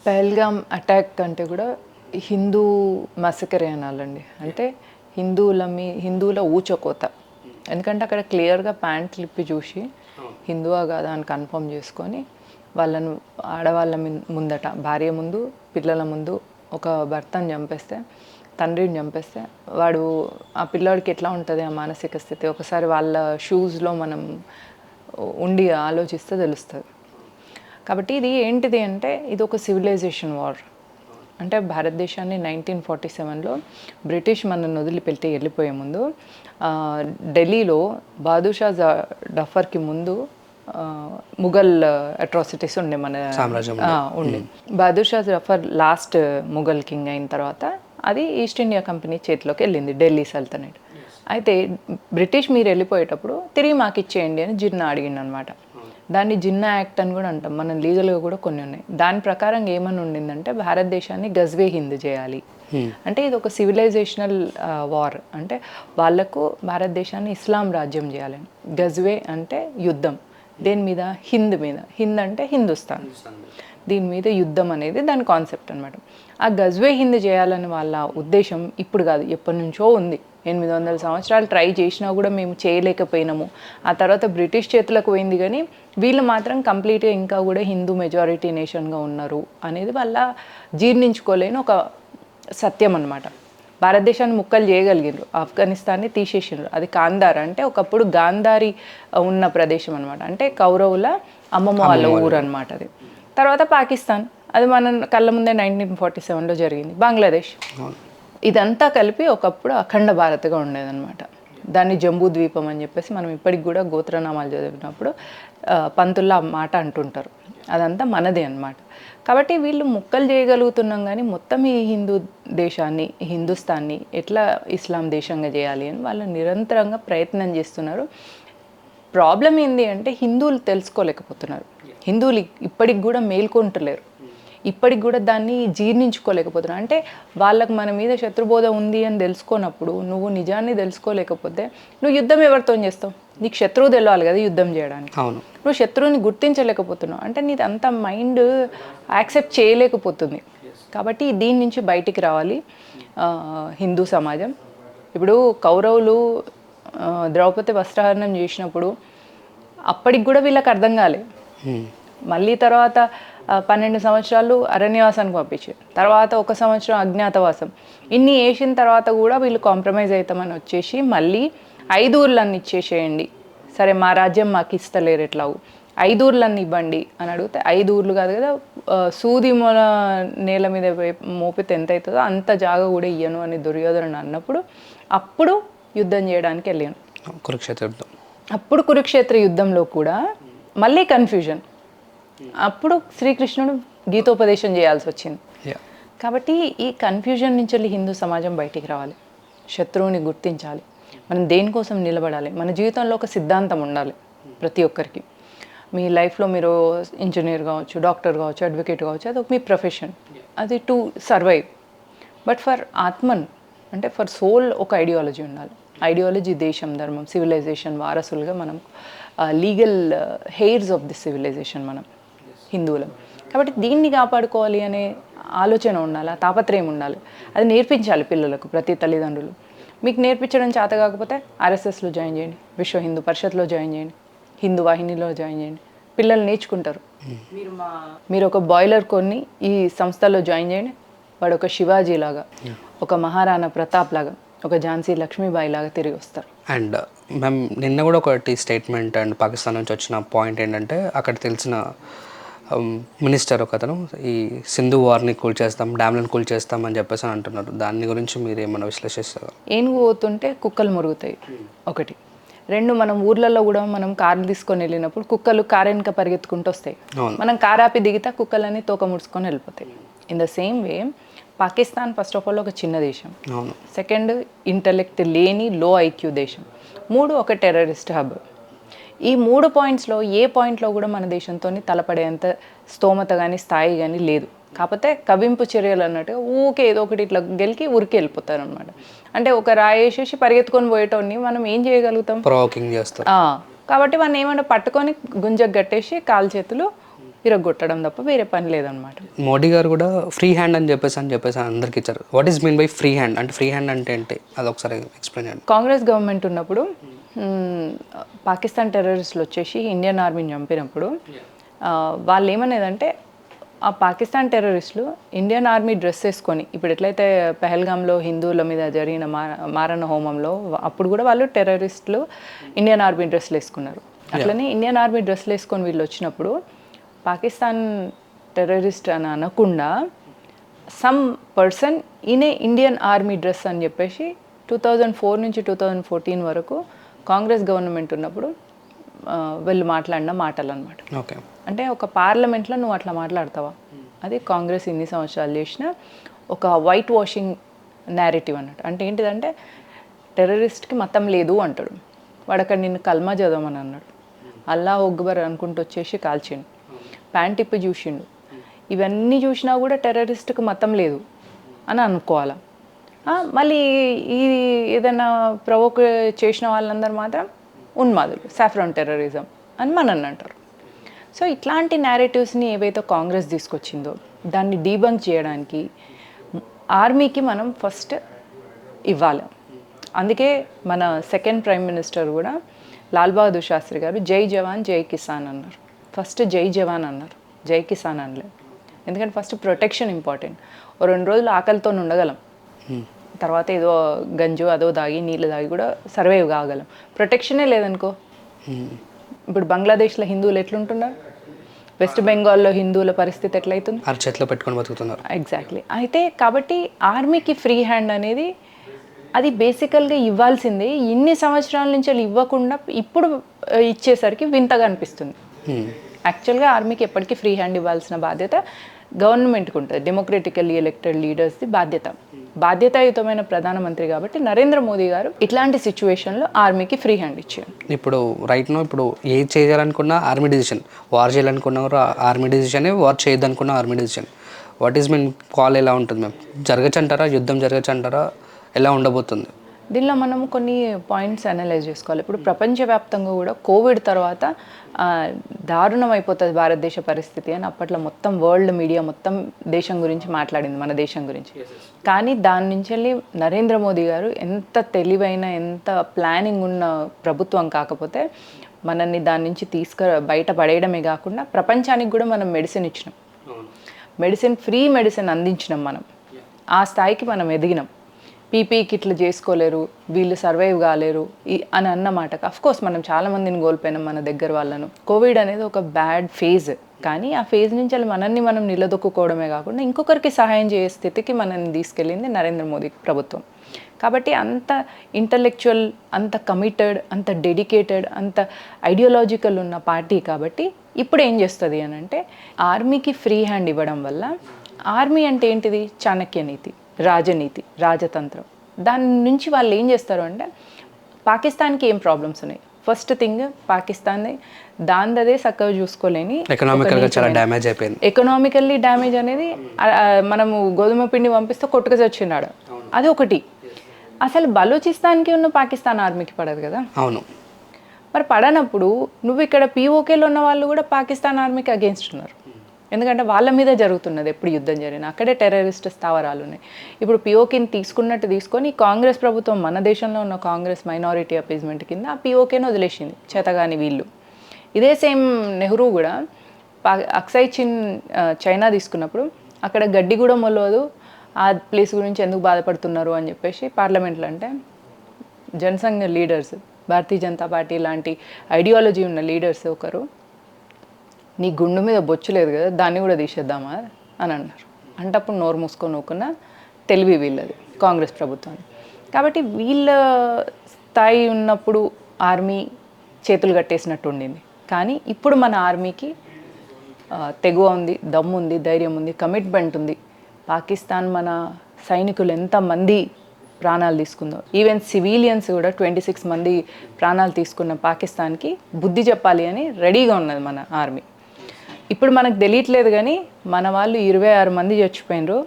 Pahalgam attack అంటే కూడా హిందూ మసకరే అనాలండి. అంటే హిందువుల ఊచకోత. ఎందుకంటే అక్కడ క్లియర్గా ప్యాంట్ లిప్పి చూసి హిందువా కాదా అని కన్ఫర్మ్ చేసుకొని వాళ్ళను ఆడవాళ్ళ ముందట, భార్య ముందు, పిల్లల ముందు ఒక భర్తను చంపేస్తే, తండ్రిని చంపేస్తే వాడు ఆ పిల్లాడికి ఎట్లా ఉంటుంది ఆ మానసిక స్థితి ఒకసారి వాళ్ళ షూస్లో మనం ఉండి ఆలోచిస్తే తెలుస్తుంది. కాబట్టి ఇది ఏంటిది అంటే ఇది ఒక సివిలైజేషన్ వార్. అంటే భారతదేశాన్ని 1947లో బ్రిటిష్ మనల్ని వదిలిపెట్టి వెళ్ళిపోయే ముందు ఢిల్లీలో బాదుషా జఫర్కి ముందు ముఘల్ అట్రాసిటీస్ ఉండే మన ఉండే. బాదుషా జఫర్ లాస్ట్ ముఘల్ కింగ్ అయిన తర్వాత అది ఈస్ట్ ఇండియా కంపెనీ చేతిలోకి వెళ్ళింది, ఢిల్లీ సల్తనట్. అయితే బ్రిటిష్ మీరు వెళ్ళిపోయేటప్పుడు తిరిగి మాకు ఇచ్చేయండి అని జిన్నా అడిగిండు అనమాట. దాన్ని జిన్నా యాక్ట్ అని కూడా అంటాం, మనం లీగల్గా కూడా కొన్ని ఉన్నాయి. దాని ప్రకారం ఏమని ఉండిందంటే భారతదేశాన్ని గజ్వే హింద్ చేయాలి. అంటే ఇది ఒక సివిలైజేషనల్ వార్. అంటే వాళ్ళకు భారతదేశాన్ని ఇస్లాం రాజ్యం చేయాలని. గజ్వే అంటే యుద్ధం, దేని మీద? హింద్ మీద. హింద్ అంటే హిందుస్థాన్, దీని మీద యుద్ధం అనేది దాని కాన్సెప్ట్ అనమాట. ఆ గజ్వే హింద్ చేయాలని వాళ్ళ ఉద్దేశం ఇప్పుడు కాదు, ఎప్పటి నుంచో ఉంది. 800 సంవత్సరాలు ట్రై చేసినా కూడా మేము చేయలేకపోయినాము. ఆ తర్వాత బ్రిటిష్ చేతులకు పోయింది, కానీ వీళ్ళు మాత్రం కంప్లీట్గా ఇంకా కూడా హిందూ మెజారిటీ నేషన్గా ఉన్నారు అనేది వాళ్ళ జీర్ణించుకోలేని ఒక సత్యం అనమాట. భారతదేశాన్ని ముక్కలు చేయగలిగినారు, ఆఫ్ఘనిస్తాన్ని తీసేసినారు. అది కాందార్ అంటే ఒకప్పుడు గాంధారి ఉన్న ప్రదేశం అనమాట. అంటే కౌరవుల అమ్మమ్మ వాళ్ళ ఊరు అనమాట అది. తర్వాత పాకిస్తాన్, అది మన కళ్ళ ముందే 1947లో జరిగింది. బంగ్లాదేశ్, ఇదంతా కలిపి ఒకప్పుడు అఖండ భారత్గా ఉండేదన్నమాట. దాన్ని జంబూ ద్వీపం అని చెప్పేసి మనం ఇప్పటికి కూడా గోత్రనామాలు చదివినప్పుడు పంతుల్లో ఆ మాట అంటుంటారు. అదంతా మనదే అన్నమాట. కాబట్టి వీళ్ళు ముక్కలు చేయగలుగుతున్నాం, కానీ మొత్తం ఈ హిందూ దేశాన్ని, హిందుస్థాన్ని ఎట్లా ఇస్లాం దేశంగా చేయాలి అని వాళ్ళు నిరంతరంగా ప్రయత్నం చేస్తున్నారు. ప్రాబ్లం ఏంటి అంటే హిందువులు తెలుసుకోలేకపోతున్నారు. హిందువులు ఇప్పటికి కూడా మేల్కొంటలేరు, ఇప్పటికి కూడా దాన్ని జీర్ణించుకోలేకపోతున్నారు. అంటే వాళ్ళకు మన మీద శత్రుబోధ ఉంది అని తెలుసుకున్నప్పుడు, నువ్వు నిజాన్ని తెలుసుకోలేకపోతే నువ్వు యుద్ధం ఎవరితో చేస్తావు? నీకు శత్రువు తెలవాలి కదా యుద్ధం చేయడానికి. నువ్వు శత్రువుని గుర్తించలేకపోతున్నావు అంటే నీది అంత మైండ్ యాక్సెప్ట్ చేయలేకపోతుంది. కాబట్టి దీని నుంచి బయటికి రావాలి హిందూ సమాజం. ఇప్పుడు కౌరవులు ద్రౌపది వస్త్రహరణం చేసినప్పుడు అప్పటికి కూడా వీళ్ళకి అర్థం కాలే. మళ్ళీ తర్వాత 12 సంవత్సరాలు అరణ్యవాసానికి పంపించారు, తర్వాత 1 సంవత్సరం అజ్ఞాతవాసం. ఇన్ని వేసిన తర్వాత కూడా వీళ్ళు కాంప్రమైజ్ అవుతామని వచ్చేసి మళ్ళీ 5 ఊర్లన్నీ ఇచ్చేసేయండి, సరే మా రాజ్యం మాకు ఇస్తలేరు ఎట్లాగూ 5 ఊర్లన్నీ ఇవ్వండి అని అడిగితే 5 ఊర్లు కాదు కదా, సూది మొల నేల మీద మోపితే ఎంత అవుతుందో అంత జాగా కూడా ఇయ్యను అని దుర్యోధనుడు అన్నప్పుడు అప్పుడు యుద్ధం చేయడానికి వెళ్ళాను, కురుక్షేత్ర యుద్ధం. అప్పుడు కురుక్షేత్ర యుద్ధంలో కూడా మళ్ళీ కన్ఫ్యూజన్. అప్పుడు శ్రీకృష్ణుడు గీతోపదేశం చేయాల్సి వచ్చింది. కాబట్టి ఈ కన్ఫ్యూజన్ నుంచి వెళ్ళి హిందూ సమాజం బయటికి రావాలి, శత్రువుని గుర్తించాలి, మనం దేనికోసం నిలబడాలి, మన జీవితంలో ఒక సిద్ధాంతం ఉండాలి ప్రతి ఒక్కరికి. మీ లైఫ్లో మీరు ఇంజనీర్ కావచ్చు, డాక్టర్ కావచ్చు, అడ్వకేట్ కావచ్చు, అది ఒక మీ ప్రొఫెషన్, అది టు సర్వైవ్. బట్ ఫర్ ఆత్మన్ అంటే ఫర్ సోల్ ఒక ఐడియాలజీ ఉండాలి. ఐడియాలజీ దేశం, ధర్మం, సివిలైజేషన్ వారసులుగా మనం legal heirs of the civilisation మనం హిందువులం. కాబట్టి దీన్ని కాపాడుకోవాలి అనే ఆలోచన ఉండాలి, తాపత్రయం ఉండాలి. అది నేర్పించాలి పిల్లలకు, ప్రతి తల్లిదండ్రులు. మీకు నేర్పించడం చేత కాకపోతే ఆర్ఎస్ఎస్లో జాయిన్ చేయండి, విశ్వ హిందూ పరిషత్లో జాయిన్ చేయండి, హిందూ వాహినిలో జాయిన్ చేయండి, పిల్లలు నేర్చుకుంటారు. మీరు ఒక బాయిలర్ కొన్ని ఈ సంస్థలో జాయిన్ చేయండి, వాడు ఒక శివాజీ లాగా, ఒక మహారాణా ప్రతాప్ లాగా, ఒక ఝాన్సీ లక్ష్మీబాయి లాగా తిరిగి వస్తారు. అండ్ మ్యామ్ నిన్న కూడా ఒకటి స్టేట్మెంట్ అండ్ పాకిస్తాన్ నుంచి వచ్చిన పాయింట్ ఏంటంటే అక్కడ తెలిసిన మినిస్టర్ ఒక అతను ఈ సింధు వార్ని కూల్చేస్తాం, డ్యామ్లను కూల్చేస్తాం అని చెప్పేసి అంటున్నారు. దాని గురించి మీరు ఏమైనా విశ్లేషిస్తారు? ఏనుగు పోతుంటే కుక్కలు మురుగుతాయి ఒకటి. 2, మనం ఊర్లలో కూడా మనం కార్లు తీసుకొని వెళ్ళినప్పుడు కుక్కలు కారు వెనుక పరిగెత్తుకుంటూ వస్తాయి, మనం కారు ఆపి దిగితే కుక్కలన్నీ తోక ముడుచుకొని వెళ్ళిపోతాయి. In the same way Pakistan first of all ఒక చిన్న దేశం, సెకండ్ ఇంటలెక్ట్ లేని లో ఐక్యూ దేశం, 3 ఒక టెర్రరిస్ట్ హబ్. ఈ 3 పాయింట్స్లో ఏ పాయింట్లో కూడా మన దేశంతో తలపడేంత స్తోమత కానీ స్థాయి కానీ లేదు. కాకపోతే కవింపు చర్యలు అన్నట్టుగా ఊకే ఏదో ఒకటి ఇట్లా గెలికి ఊరికి వెళ్ళిపోతారు అనమాట. అంటే ఒక రాయేసేసి పరిగెత్తుకొని పోయేటోని మనం ఏం చేయగలుగుతాం? ప్రొవోకింగ్ చేస్తాం. కాబట్టి మనం ఏమన్నా పట్టుకొని గుంజకు కట్టేసి కాలు చేతులు విరగొట్టడం తప్ప వేరే పని లేదనమాట. మోడీ గారు కూడా ఫ్రీ హ్యాండ్ అని చెప్పేసి అందరికి ఇచ్చారు. What is mean by free hand అంటే ఫ్రీ హ్యాండ్ అంటే ఏంటి అది ఒకసారి ఎక్స్ప్లెయిన్ చేయండి. కాంగ్రెస్ గవర్నమెంట్ ఉన్నప్పుడు పాకిస్తాన్ టెర్రరిస్టులు వచ్చేసి ఇండియన్ ఆర్మీని చంపినప్పుడు వాళ్ళు ఏమనేదంటే ఆ పాకిస్తాన్ టెర్రరిస్టులు ఇండియన్ ఆర్మీ డ్రెస్ వేసుకొని, ఇప్పుడు ఎట్లయితే పెహల్గాంలో హిందువుల మీద జరిగిన మారణ హోమంలో అప్పుడు కూడా వాళ్ళు టెర్రరిస్టులు ఇండియన్ ఆర్మీ డ్రెస్సులు వేసుకున్నారు. అట్లనే ఇండియన్ ఆర్మీ డ్రెస్సులు వేసుకొని వీళ్ళు వచ్చినప్పుడు పాకిస్తాన్ టెర్రరిస్ట్ అని అనకుండా some person in a Indian army dress అని చెప్పేసి 2004 నుంచి 2014 వరకు కాంగ్రెస్ గవర్నమెంట్ ఉన్నప్పుడు వీళ్ళు మాట్లాడిన మాటలు అనమాట. ఓకే, అంటే ఒక పార్లమెంట్లో నువ్వు అట్లా మాట్లాడతావా? అది కాంగ్రెస్ ఇన్ని సంవత్సరాలు చేసిన ఒక వైట్ వాషింగ్ నేరేటివ్ అన్నట్టు. అంటే ఏంటిదంటే టెర్రరిస్ట్కి మతం లేదు అంటాడు వాడు. అక్కడ నిన్ను కల్మా చదవమని అన్నాడు, అల్లా అక్బర్ అనుకుంటూ వచ్చేసి కాల్చిండు, ప్యాంట్ ఇప్పి చూసిండు. ఇవన్నీ చూసినా కూడా టెర్రరిస్ట్కి మతం లేదు అని అనుకోవాలా? మళ్ళీ ఈ ఏదైనా ప్రవోక్ చేసిన వాళ్ళందరూ మాత్రం ఉన్మాదులు, సాఫ్రాన్ టెర్రరిజం అని మనల్ని అంటారు. సో ఇట్లాంటి నేరేటివ్స్ని ఏవైతే కాంగ్రెస్ తీసుకొచ్చిందో దాన్ని డీబంక్ చేయడానికి ఆర్మీకి మనం ఫస్ట్ ఇవ్వాలి. అందుకే మన సెకండ్ ప్రైమ్ మినిస్టర్ కూడా లాల్ బహదూర్ శాస్త్రి గారు జై జవాన్ జై కిసాన్ అన్నారు. ఫస్ట్ జై జవాన్ అన్నారు, జై కిసాన్ అనలేదు. ఎందుకంటే ఫస్ట్ ప్రొటెక్షన్ ఇంపార్టెంట్. 2 రోజులు ఆకలితో ఉండగలం, తర్వాత ఏదో గంజు అదో దాగి నీళ్ళు దాగి కూడా సర్వైవ్ కాగలం. ప్రొటెక్షనే లేదనుకో, ఇప్పుడు బంగ్లాదేశ్లో హిందువులు ఎట్లుంటున్నారు, వెస్ట్ బెంగాల్లో హిందువుల పరిస్థితి ఎట్లయితుంది, చేతిలో పెట్టుకొని బతుకుతున్నారు. ఎగ్జాక్ట్లీ. అయితే కాబట్టి ఆర్మీకి ఫ్రీ హ్యాండ్ అనేది అది బేసికల్గా ఇవ్వాల్సిందే. ఇన్ని సంవత్సరాల నుంచి ఇవ్వకుండా ఇప్పుడు ఇచ్చేసరికి వింతగా అనిపిస్తుంది. యాక్చువల్గా ఆర్మీకి ఎప్పటికీ ఫ్రీ హ్యాండ్ ఇవ్వాల్సిన బాధ్యత గవర్నమెంట్కి ఉంటుంది, డెమోక్రటికల్లీ ఎలక్టెడ్ లీడర్స్ది బాధ్యతాయుతమైన ప్రధానమంత్రి కాబట్టి నరేంద్ర మోదీ గారు ఇట్లాంటి సిచ్యువేషన్లో ఆర్మీకి ఫ్రీ హ్యాండ్ ఇచ్చారు. ఇప్పుడు రైట్నో ఇప్పుడు ఏది చేయాలనుకున్నా ఆర్మీ డిసిషన్, వార్ చేయాలనుకున్నా ఆర్మీ డిసిషన్, వార్ చేయొద్దనుకున్నా army decision. What is mean call ఎలా ఉంటుంది మ్యామ్? జరగచ్చు అంటారా, యుద్ధం జరగచ్చు అంటారా, ఎలా ఉండబోతుంది? దీనిలో మనం కొన్ని పాయింట్స్ అనలైజ్ చేసుకోవాలి. ఇప్పుడు ప్రపంచవ్యాప్తంగా కూడా కోవిడ్ తర్వాత దారుణం అయిపోతుంది భారతదేశ పరిస్థితి అని అప్పట్లో మొత్తం వరల్డ్ మీడియా మొత్తం దేశం గురించి మాట్లాడింది, మన దేశం గురించి. కానీ దాని నుంచి వెళ్ళి నరేంద్ర మోదీ గారు ఎంత తెలివైన, ఎంత ప్లానింగ్ ఉన్న ప్రభుత్వం కాకపోతే మనల్ని దాని నుంచి బయట పడేయడమే కాకుండా ప్రపంచానికి కూడా మనం మెడిసిన్ ఇచ్చినాం, ఫ్రీ మెడిసిన్ అందించినాం. మనం ఆ స్థాయికి మనం ఎదిగినాం. పీపీ కిట్లు చేసుకోలేరు, వీళ్ళు సర్వైవ్ కాలేరు అని అన్నమాట. అఫ్కోర్స్ మనం చాలామందిని కోల్పోయినాం, మన దగ్గర వాళ్ళను. కోవిడ్ అనేది ఒక బ్యాడ్ ఫేజ్, కానీ ఆ ఫేజ్ నుంచి మనల్ని మనం నిలదొక్కుకోవడమే కాకుండా ఇంకొకరికి సహాయం చేసే స్థితికి మనల్ని తీసుకెళ్ళింది నరేంద్ర మోదీ ప్రభుత్వం. కాబట్టి అంత ఇంటలెక్చువల్, అంత కమిటెడ్, అంత డెడికేటెడ్, అంత ఐడియాలజికల్ ఉన్న పార్టీ కాబట్టి ఇప్పుడు ఏం చేస్తుంది అని అంటే ఆర్మీకి ఫ్రీ హ్యాండ్ ఇవ్వడం వల్ల, ఆర్మీ అంటే ఏంటిది, చాణక్య నీతి, రాజనీతి, రాజతంత్రం. దాని నుంచి వాళ్ళు ఏం చేస్తారు అంటే పాకిస్తాన్కి ఏం ప్రాబ్లమ్స్ ఉన్నాయి, ఫస్ట్ థింగ్ పాకిస్తాన్ దాందే చక్కగా చూసుకోలేని, ఎకనామికల్లీ డ్యామేజ్ అనేది మనము గోధుమ పిండి పంపిస్తే కొట్టుకు చచ్చినాడు, అది ఒకటి. అసలు బలూచిస్తాన్కి ఉన్న పాకిస్తాన్ ఆర్మీకి పడదు కదా. అవును. మరి పడనప్పుడు నువ్వు ఇక్కడ పీఓకేలో ఉన్న వాళ్ళు కూడా పాకిస్తాన్ ఆర్మీకి అగేన్స్ట్ ఉన్నారు. ఎందుకంటే వాళ్ళ మీద జరుగుతున్నది ఎప్పుడు యుద్ధం జరిగినా, అక్కడే టెర్రరిస్ట్ స్థావరాలు ఉన్నాయి. ఇప్పుడు పిఓకేని తీసుకొని కాంగ్రెస్ ప్రభుత్వం, మన దేశంలో ఉన్న కాంగ్రెస్ మైనారిటీ అపీజ్మెంట్ కింద ఆ పిఓకేని వదిలేసింది, చేతగాని వీళ్ళు. ఇదే సేమ్ నెహ్రూ కూడా అక్సై చిన్ చైనా తీసుకున్నప్పుడు అక్కడ గడ్డి కూడా మొలవదు, ఆ ప్లేస్ గురించి ఎందుకు బాధపడుతున్నారు అని చెప్పేసి పార్లమెంట్లో అంటే జనసంఘ లీడర్స్, భారతీయ జనతా పార్టీ లాంటి ఐడియాలజీ ఉన్న లీడర్స్ ఒకరు, నీ గుండు మీద బొచ్చు లేదు కదా, దాన్ని కూడా తీసేద్దామా అని అన్నారు. అంటే అప్పుడు నోరు మూసుకొని ఊకున్న తెలివి వీళ్ళది, కాంగ్రెస్ ప్రభుత్వాన్ని. కాబట్టి వీళ్ళ స్థాయి ఉన్నప్పుడు ఆర్మీ చేతులు కట్టేసినట్టు ఉండింది. కానీ ఇప్పుడు మన ఆర్మీకి తెగువ ఉంది, దమ్ము ఉంది, ధైర్యం ఉంది, కమిట్మెంట్ ఉంది. పాకిస్తాన్ మన సైనికులు ఎంతమంది ప్రాణాలు తీసుకుందో, ఈవెన్ సివిలియన్స్ కూడా 26 మంది ప్రాణాలు తీసుకున్న పాకిస్తాన్కి బుద్ధి చెప్పాలి అని రెడీగా ఉన్నది మన ఆర్మీ. ఇప్పుడు మనకు తెలియట్లేదు కానీ మన వాళ్ళు 26 మంది చచ్చిపోయినరు,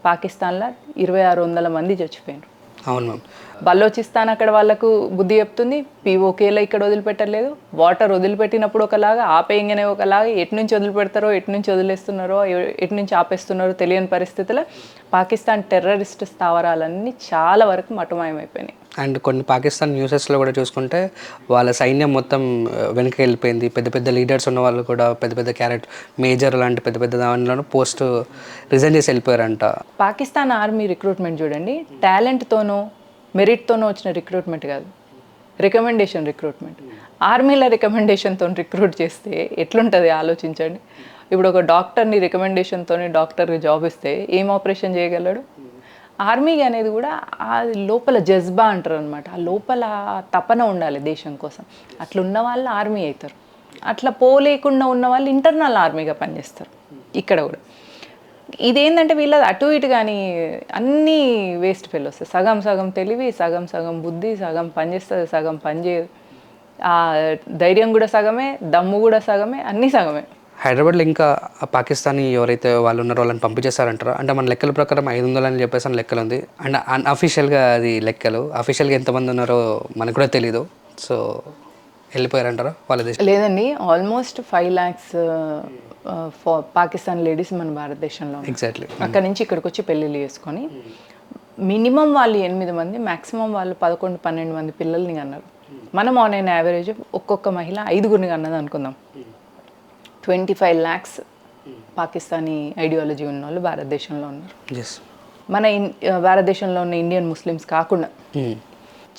పాకిస్తాన్లో 2600 మంది చచ్చిపోయినరు. అవును మ్యామ్. బలోచిస్తాన్ అక్కడ వాళ్ళకు బుద్ధి చెప్తుంది, పీఓకేలో ఇక్కడ వదిలిపెట్టలేదు, వాటర్ వదిలిపెట్టినప్పుడు ఒకలాగా ఆపేయంగానే ఒకలాగా, ఎటు నుంచి వదిలిపెడతారో ఎటు నుంచి వదిలేస్తున్నారో ఎటు నుంచి ఆపేస్తున్నారో తెలియని పరిస్థితుల్లో పాకిస్తాన్ టెర్రరిస్ట్ స్థావరాలన్నీ చాలా వరకు మటుమాయమైపోయినాయి. అండ్ కొన్ని పాకిస్తాన్ న్యూసెస్లో కూడా చూసుకుంటే వాళ్ళ సైన్యం మొత్తం వెనక్కి వెళ్ళిపోయింది. పెద్ద పెద్ద లీడర్స్ ఉన్న వాళ్ళు కూడా పెద్ద పెద్ద మేజర్ లాంటి పెద్ద పెద్ద దానిలోనూ పోస్ట్ రిజైన్ చేసి వెళ్ళిపోయారంట. పాకిస్తాన్ ఆర్మీ రిక్రూట్మెంట్ చూడండి, టాలెంట్తోనో మెరిట్తోనో వచ్చిన రిక్రూట్మెంట్ కాదు, రికమెండేషన్ రిక్రూట్మెంట్. ఆర్మీల రికమెండేషన్తో రిక్రూట్ చేస్తే ఎట్లుంటుంది ఆలోచించండి. ఇప్పుడు ఒక డాక్టర్ని రికమెండేషన్తో డాక్టర్కి జాబ్ ఇస్తే ఏం ఆపరేషన్ చేయగలడు? ఆర్మీ అనేది కూడా ఆ లోపల జజ్బా అంటారు అనమాట, ఆ లోపల తపన ఉండాలి దేశం కోసం. అట్లా ఉన్న వాళ్ళు ఆర్మీ అవుతారు, అట్లా పోలేకుండా ఉన్న వాళ్ళు ఇంటర్నల్ ఆర్మీగా పనిచేస్తారు. ఇక్కడ కూడా ఇదేంటంటే వీళ్ళది అటు ఇటు కానీ అన్నీ వేస్ట్ ఫెలోస్. సగం సగం తెలివి, సగం సగం బుద్ధి, సగం పనిచేస్తుంది, సగం పనిచేయదు. ఆ ధైర్యం కూడా సగమే, దమ్ము కూడా సగమే, అన్నీ సగమే. హైదరాబాద్లో ఇంకా పాకిస్తానీ ఎవరైతే వాళ్ళు ఉన్నారో వాళ్ళని పంపించేస్తారంటారా? అంటే మన లెక్కల ప్రకారం 500 అని చెప్పేసి అని లెక్కలు ఉంది. అండ్ అన్అఫీషియల్గా అది లెక్కలు, అఫీషియల్గా ఎంతమంది ఉన్నారో మనకు కూడా తెలీదు. సో వెళ్ళిపోయారంటారా వాళ్ళ దేశం? లేదండి, ఆల్మోస్ట్ 5 lakhs పాకిస్తాన్ లేడీస్ మన భారతదేశంలో ఎగ్జాక్ట్లీ. అక్కడి నుంచి ఇక్కడికి వచ్చి పెళ్ళిళ్ళు చేసుకొని మినిమం వాళ్ళు 8 మంది, మ్యాక్సిమం వాళ్ళు 11-12 మంది పిల్లల్ని కన్నారు. మనం ఆన్ ఎన్ యావరేజ్ ఒక్కొక్క మహిళ 5గురిని కన్నది అనుకుందాం. 25 lakhs పాకిస్తానీ ఐడియాలజీ ఉన్న వాళ్ళు భారతదేశంలో ఉన్నారు. మన భారతదేశంలో ఉన్న ఇండియన్ ముస్లిమ్స్ కాకుండా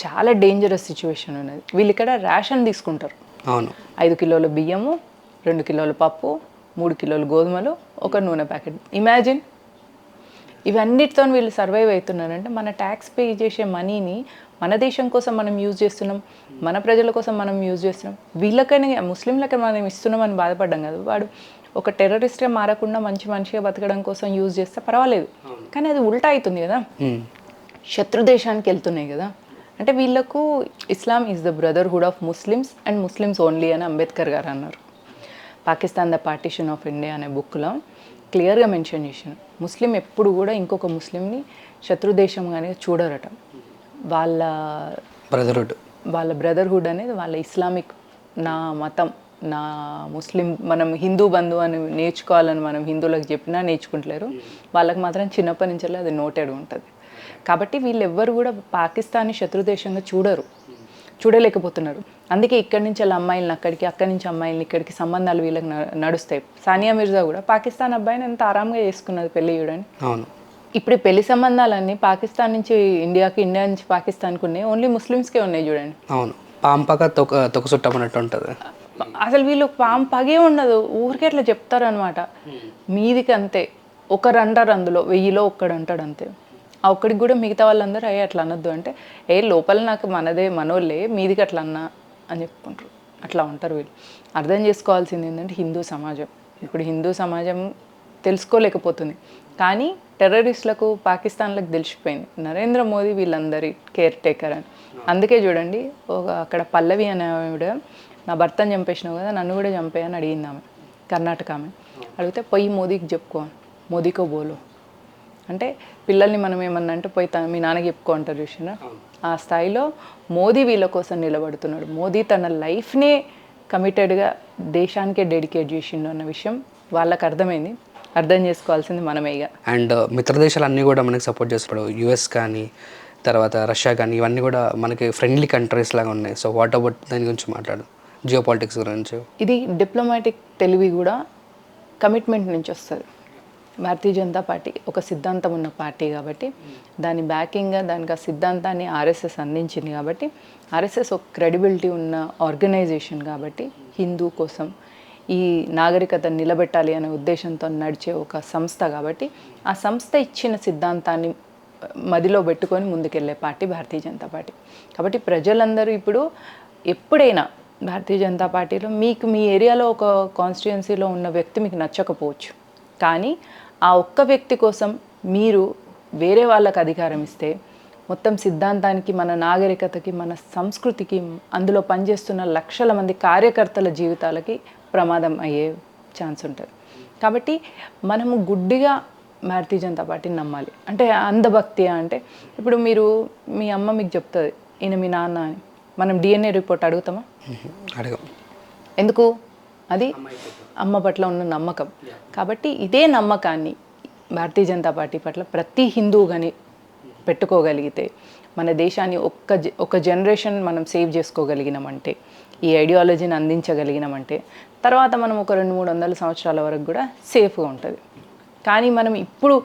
చాలా డేంజరస్ సిచ్యువేషన్ ఉన్నది. వీళ్ళు ఇక్కడ రేషన్ తీసుకుంటారు. అవును. 5 కిలోల బియ్యము, 2 కిలోల పప్పు, 3 కిలోల గోధుమలు, ఒక నూనె ప్యాకెట్. ఇమాజిన్ ఇవన్నిటితో వీళ్ళు సర్వైవ్ అవుతున్నారంటే మన ట్యాక్స్ పే చేసే మనీని మన దేశం కోసం మనం యూజ్ చేస్తున్నాం, మన ప్రజల కోసం మనం యూజ్ చేస్తున్నాం. వీళ్ళకైనా ముస్లింలకి మనం ఇస్తున్నామని బాధపడ్డాం కదా. వాడు ఒక టెర్రరిస్ట్గా మారకుండా మంచి మనిషిగా బతకడం కోసం యూజ్ చేస్తే పర్వాలేదు, కానీ అది ఉల్టా అవుతుంది కదా, శత్రు దేశానికి వెళ్తున్నాయి కదా. అంటే వీళ్ళకు Islam is the brotherhood of Muslims and Muslims only అని అంబేద్కర్ గారు అన్నారు. Pakistan the partition of India అనే బుక్లో క్లియర్గా మెన్షన్ చేశాను. ముస్లిం ఎప్పుడు కూడా ఇంకొక ముస్లింని శత్రుదేశంగానే చూడరట. వాళ్ళ బ్రదర్హుడ్ అనేది వాళ్ళ ఇస్లామిక్, నా మతం, నా ముస్లిం, మనం హిందూ బంధు అని నేర్చుకోవాలని మనం హిందువులకు చెప్పినా నేర్చుకుంటలేరు. వాళ్ళకి మాత్రం చిన్నప్పటి నుంచి అది నోటెడ్ ఉంటుంది. కాబట్టి వీళ్ళు ఎవ్వరు కూడా పాకిస్తాన్ని శత్రుదేశంగా చూడలేకపోతున్నారు. అందుకే ఇక్కడి నుంచి వాళ్ళ అమ్మాయిలను అక్కడికి, అక్కడి నుంచి అమ్మాయిలను ఇక్కడికి సంబంధాలు వీళ్ళకి నడుస్తాయి. సానియా మిర్జా కూడా పాకిస్తాన్ అబ్బాయిని ఎంత ఆరాంగా చేసుకున్నది పెళ్ళి చూడండి. అవును. ఇప్పుడు పెళ్లి సంబంధాలన్నీ పాకిస్తాన్ నుంచి ఇండియాకి, ఇండియా నుంచి పాకిస్తాన్కి ఉన్నాయి, ఓన్లీ ముస్లిమ్స్కే ఉన్నాయి చూడండి. అవును. పాంపగా తొక్క చుట్టమన్నట్టు ఉంటుంది. అసలు వీళ్ళు పగే ఉండదు, ఊరికే అట్లా చెప్తారు అనమాట. మీదికి అంతే, ఒకరు అంటారు, అందులో 1000లో ఒక్కడు అంటాడు అంతే. ఆ ఒక్కడికి కూడా మిగతా వాళ్ళందరూ అట్లా అనొద్దు అంటే, లోపల నాకు మనోళ్ళే, మీదికి అట్లా అన్నా అని చెప్పుకుంటారు. అట్లా ఉంటారు వీళ్ళు. అర్థం చేసుకోవాల్సింది ఏంటంటే హిందూ సమాజం, ఇప్పుడు హిందూ సమాజం తెలుసుకోలేకపోతుంది. కానీ టెర్రరిస్టులకు, పాకిస్తాన్లకు తెలిసిపోయింది నరేంద్ర మోదీ వీళ్ళందరి కేర్ టేకర్ అని. అందుకే చూడండి, అక్కడ పల్లవి అనే ఆవిడ, నా భర్తను చంపేసినావు కదా, నన్ను కూడా చంపేయని అడిగింది ఆమె, కర్ణాటక ఆమె. అడిగితే పోయి మోదీకి చెప్పుకో, మోదీకో బోలో అంటే, పిల్లల్ని మనం ఏమన్నా అంటే పోయి మీ నాన్నకి చెప్పుకో అంటారు చూసినా, ఆ స్థాయిలో మోదీ వీళ్ళ కోసం నిలబడుతున్నాడు. మోదీ తన లైఫ్నే కమిటెడ్గా దేశానికే డెడికేట్ చేసిండు అన్న విషయం వాళ్ళకి అర్థమైంది. అర్థం చేసుకోవాల్సింది మనమే. ఇక అండ్ మిత్ర దేశాలు అన్నీ కూడా మనకి సపోర్ట్ చేస్తాడు. యుఎస్ కానీ, తర్వాత రష్యా కానీ, ఇవన్నీ కూడా మనకి ఫ్రెండ్లీ కంట్రీస్ లాగా ఉన్నాయి. సో వాట్ అబౌట్ దాని గురించి మాట్లాడు, జియో పాలిటిక్స్ గురించి. ఇది డిప్లొమాటిక్ తెలివి కూడా కమిట్మెంట్ నుంచి వస్తుంది. భారతీయ జనతా పార్టీ ఒక సిద్ధాంతం ఉన్న పార్టీ కాబట్టి, దాని బ్యాకింగ్గా దానికి ఆ సిద్ధాంతాన్ని ఆర్ఎస్ఎస్ అందించింది కాబట్టి, ఆర్ఎస్ఎస్ ఒక క్రెడిబిలిటీ ఉన్న ఆర్గనైజేషన్ కాబట్టి, హిందూ కోసం ఈ నాగరికతను నిలబెట్టాలి అనే ఉద్దేశంతో నడిచే ఒక సంస్థ కాబట్టి, ఆ సంస్థ ఇచ్చిన సిద్ధాంతాన్ని మదిలో పెట్టుకొని ముందుకెళ్ళే పార్టీ భారతీయ జనతా పార్టీ. కాబట్టి ప్రజలందరూ ఇప్పుడు ఎప్పుడైనా భారతీయ జనతా పార్టీలో మీకు మీ ఏరియాలో ఒక కాన్స్టిట్యుయెన్సీలో ఉన్న వ్యక్తి మీకు నచ్చకపోవచ్చు, కానీ ఆ ఒక్క వ్యక్తి కోసం మీరు వేరే వాళ్ళకి అధికారం ఇస్తే మొత్తం సిద్ధాంతానికి, మన నాగరికతకి, మన సంస్కృతికి, అందులో పనిచేస్తున్న లక్షల మంది కార్యకర్తల జీవితాలకి ప్రమాదం అయ్యే ఛాన్స్ ఉంటుంది. కాబట్టి మనము గుడ్డిగా భారతీయ జనతా పార్టీని నమ్మాలి. అంటే అంధభక్తి అంటే ఇప్పుడు మీరు మీ అమ్మ మీకు చెప్తుంది ఈయన మీ నాన్న అని, మనం డిఎన్ఏ రిపోర్ట్ అడుగుతామా? అడగం. ఎందుకు? అది అమ్మ పట్ల ఉన్న నమ్మకం. కాబట్టి ఇదే నమ్మకాన్ని భారతీయ జనతా పార్టీ పట్ల ప్రతి హిందువు కానీ పెట్టుకోగలిగితే మన దేశాన్ని ఒక జనరేషన్ మనం సేవ్ చేసుకోగలిగినామంటే, ఈ ఐడియాలజీని అందించగలిగినామంటే తర్వాత మనం ఒక 200-300 సంవత్సరాల వరకు కూడా సేఫ్గా ఉంటుంది. కానీ మనం ఇప్పుడు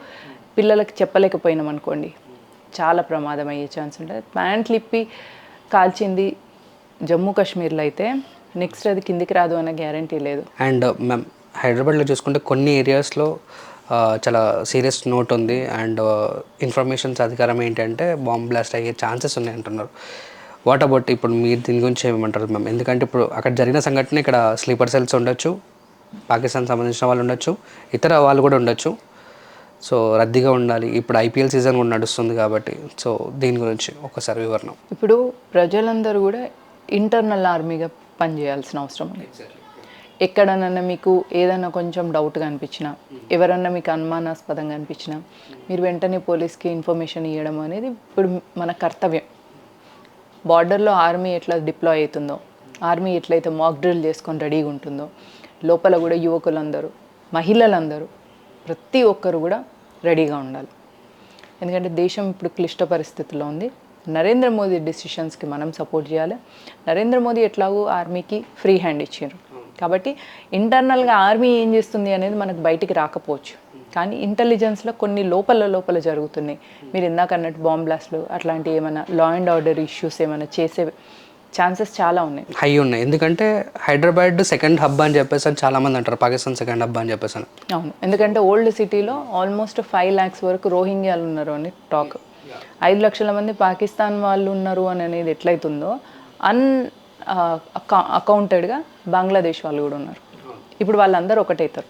పిల్లలకు చెప్పలేకపోయినాం అనుకోండి, చాలా ప్రమాదం అయ్యే ఛాన్స్ ఉంటుంది. ప్యాంట్లు ఇప్పి కాల్చింది జమ్మూ కాశ్మీర్లో అయితే నెక్స్ట్ అది కిందికి రాదు అన్న గ్యారంటీ లేదు. అండ్ మ్యామ్ హైదరాబాద్లో చూసుకుంటే కొన్ని ఏరియాస్లో చాలా సీరియస్ నోట్ ఉంది. అండ్ ఇన్ఫర్మేషన్స్ అధికారం ఏంటంటే బాంబ్ బ్లాస్ట్ అయ్యే ఛాన్సెస్ ఉన్నాయి అంటున్నారు. వాట్ అబౌట్ ఇప్పుడు మీరు దీని గురించి ఏమంటారు మ్యామ్? ఎందుకంటే ఇప్పుడు అక్కడ జరిగిన సంఘటన ఇక్కడ స్లీపర్ సెల్స్ ఉండొచ్చు, పాకిస్తాన్ సంబంధించిన వాళ్ళు ఉండొచ్చు, ఇతర వాళ్ళు కూడా ఉండొచ్చు. సో రద్దీగా ఉండాలి. ఇప్పుడు ఐపీఎల్ సీజన్ కూడా నడుస్తుంది కాబట్టి సో దీని గురించి ఒకసారి వివరణ. ఇప్పుడు ప్రజలందరూ కూడా ఇంటర్నల్ ఆర్మీగా పనిచేయాల్సిన అవసరం ఉంది. ఎక్కడనన్నా మీకు ఏదైనా కొంచెం డౌట్గా అనిపించినా, ఎవరన్నా మీకు అనుమానాస్పదంగా అనిపించినా మీరు వెంటనే పోలీస్కి ఇన్ఫర్మేషన్ ఇవ్వడం అనేది ఇప్పుడు మన కర్తవ్యం. బార్డర్లో ఆర్మీ ఎట్లా డిప్లాయ్ అవుతుందో, ఆర్మీ ఎట్లయితే మాక్ డ్రిల్ చేసుకొని రెడీగా ఉంటుందో, లోపల కూడా యువకులందరూ, మహిళలందరూ, ప్రతి ఒక్కరు కూడా రెడీగా ఉండాలి. ఎందుకంటే దేశం ఇప్పుడు క్లిష్ట పరిస్థితుల్లో ఉంది. నరేంద్ర మోదీ డెసిషన్స్కి మనం సపోర్ట్ చేయాలి. నరేంద్ర మోదీ ఎట్లాగో ఆర్మీకి ఫ్రీ హ్యాండ్ ఇచ్చారు కాబట్టి ఇంటర్నల్గా ఆర్మీ ఏం చేస్తుంది అనేది మనకు బయటికి రాకపోవచ్చు, కానీ ఇంటెలిజెన్స్లో కొన్ని లోపల జరుగుతున్నాయి. మీరు ఇందాక అన్నట్టు బాంబ్ బ్లాస్ట్లు అట్లాంటి ఏమైనా లా అండ్ ఆర్డర్ ఇష్యూస్ ఏమైనా చేసే ఛాన్సెస్ చాలా ఉన్నాయి, హై ఉన్నాయి. ఎందుకంటే హైదరాబాద్ సెకండ్ హబ్ అని చెప్పేసి అని చాలామంది అంటారు, పాకిస్తాన్ సెకండ్ హబ్ అని చెప్పేసి. అవును, ఎందుకంటే ఓల్డ్ సిటీలో ఆల్మోస్ట్ 5 lakhs వరకు రోహింగ్యాలు ఉన్నారు అని టాక్. 5 లక్షల మంది పాకిస్తాన్ వాళ్ళు ఉన్నారు అని అనేది ఎట్లయితుందో అకౌంటెడ్గా బంగ్లాదేశ్ వాళ్ళు కూడా ఉన్నారు. ఇప్పుడు వాళ్ళందరూ ఒకటవుతారు.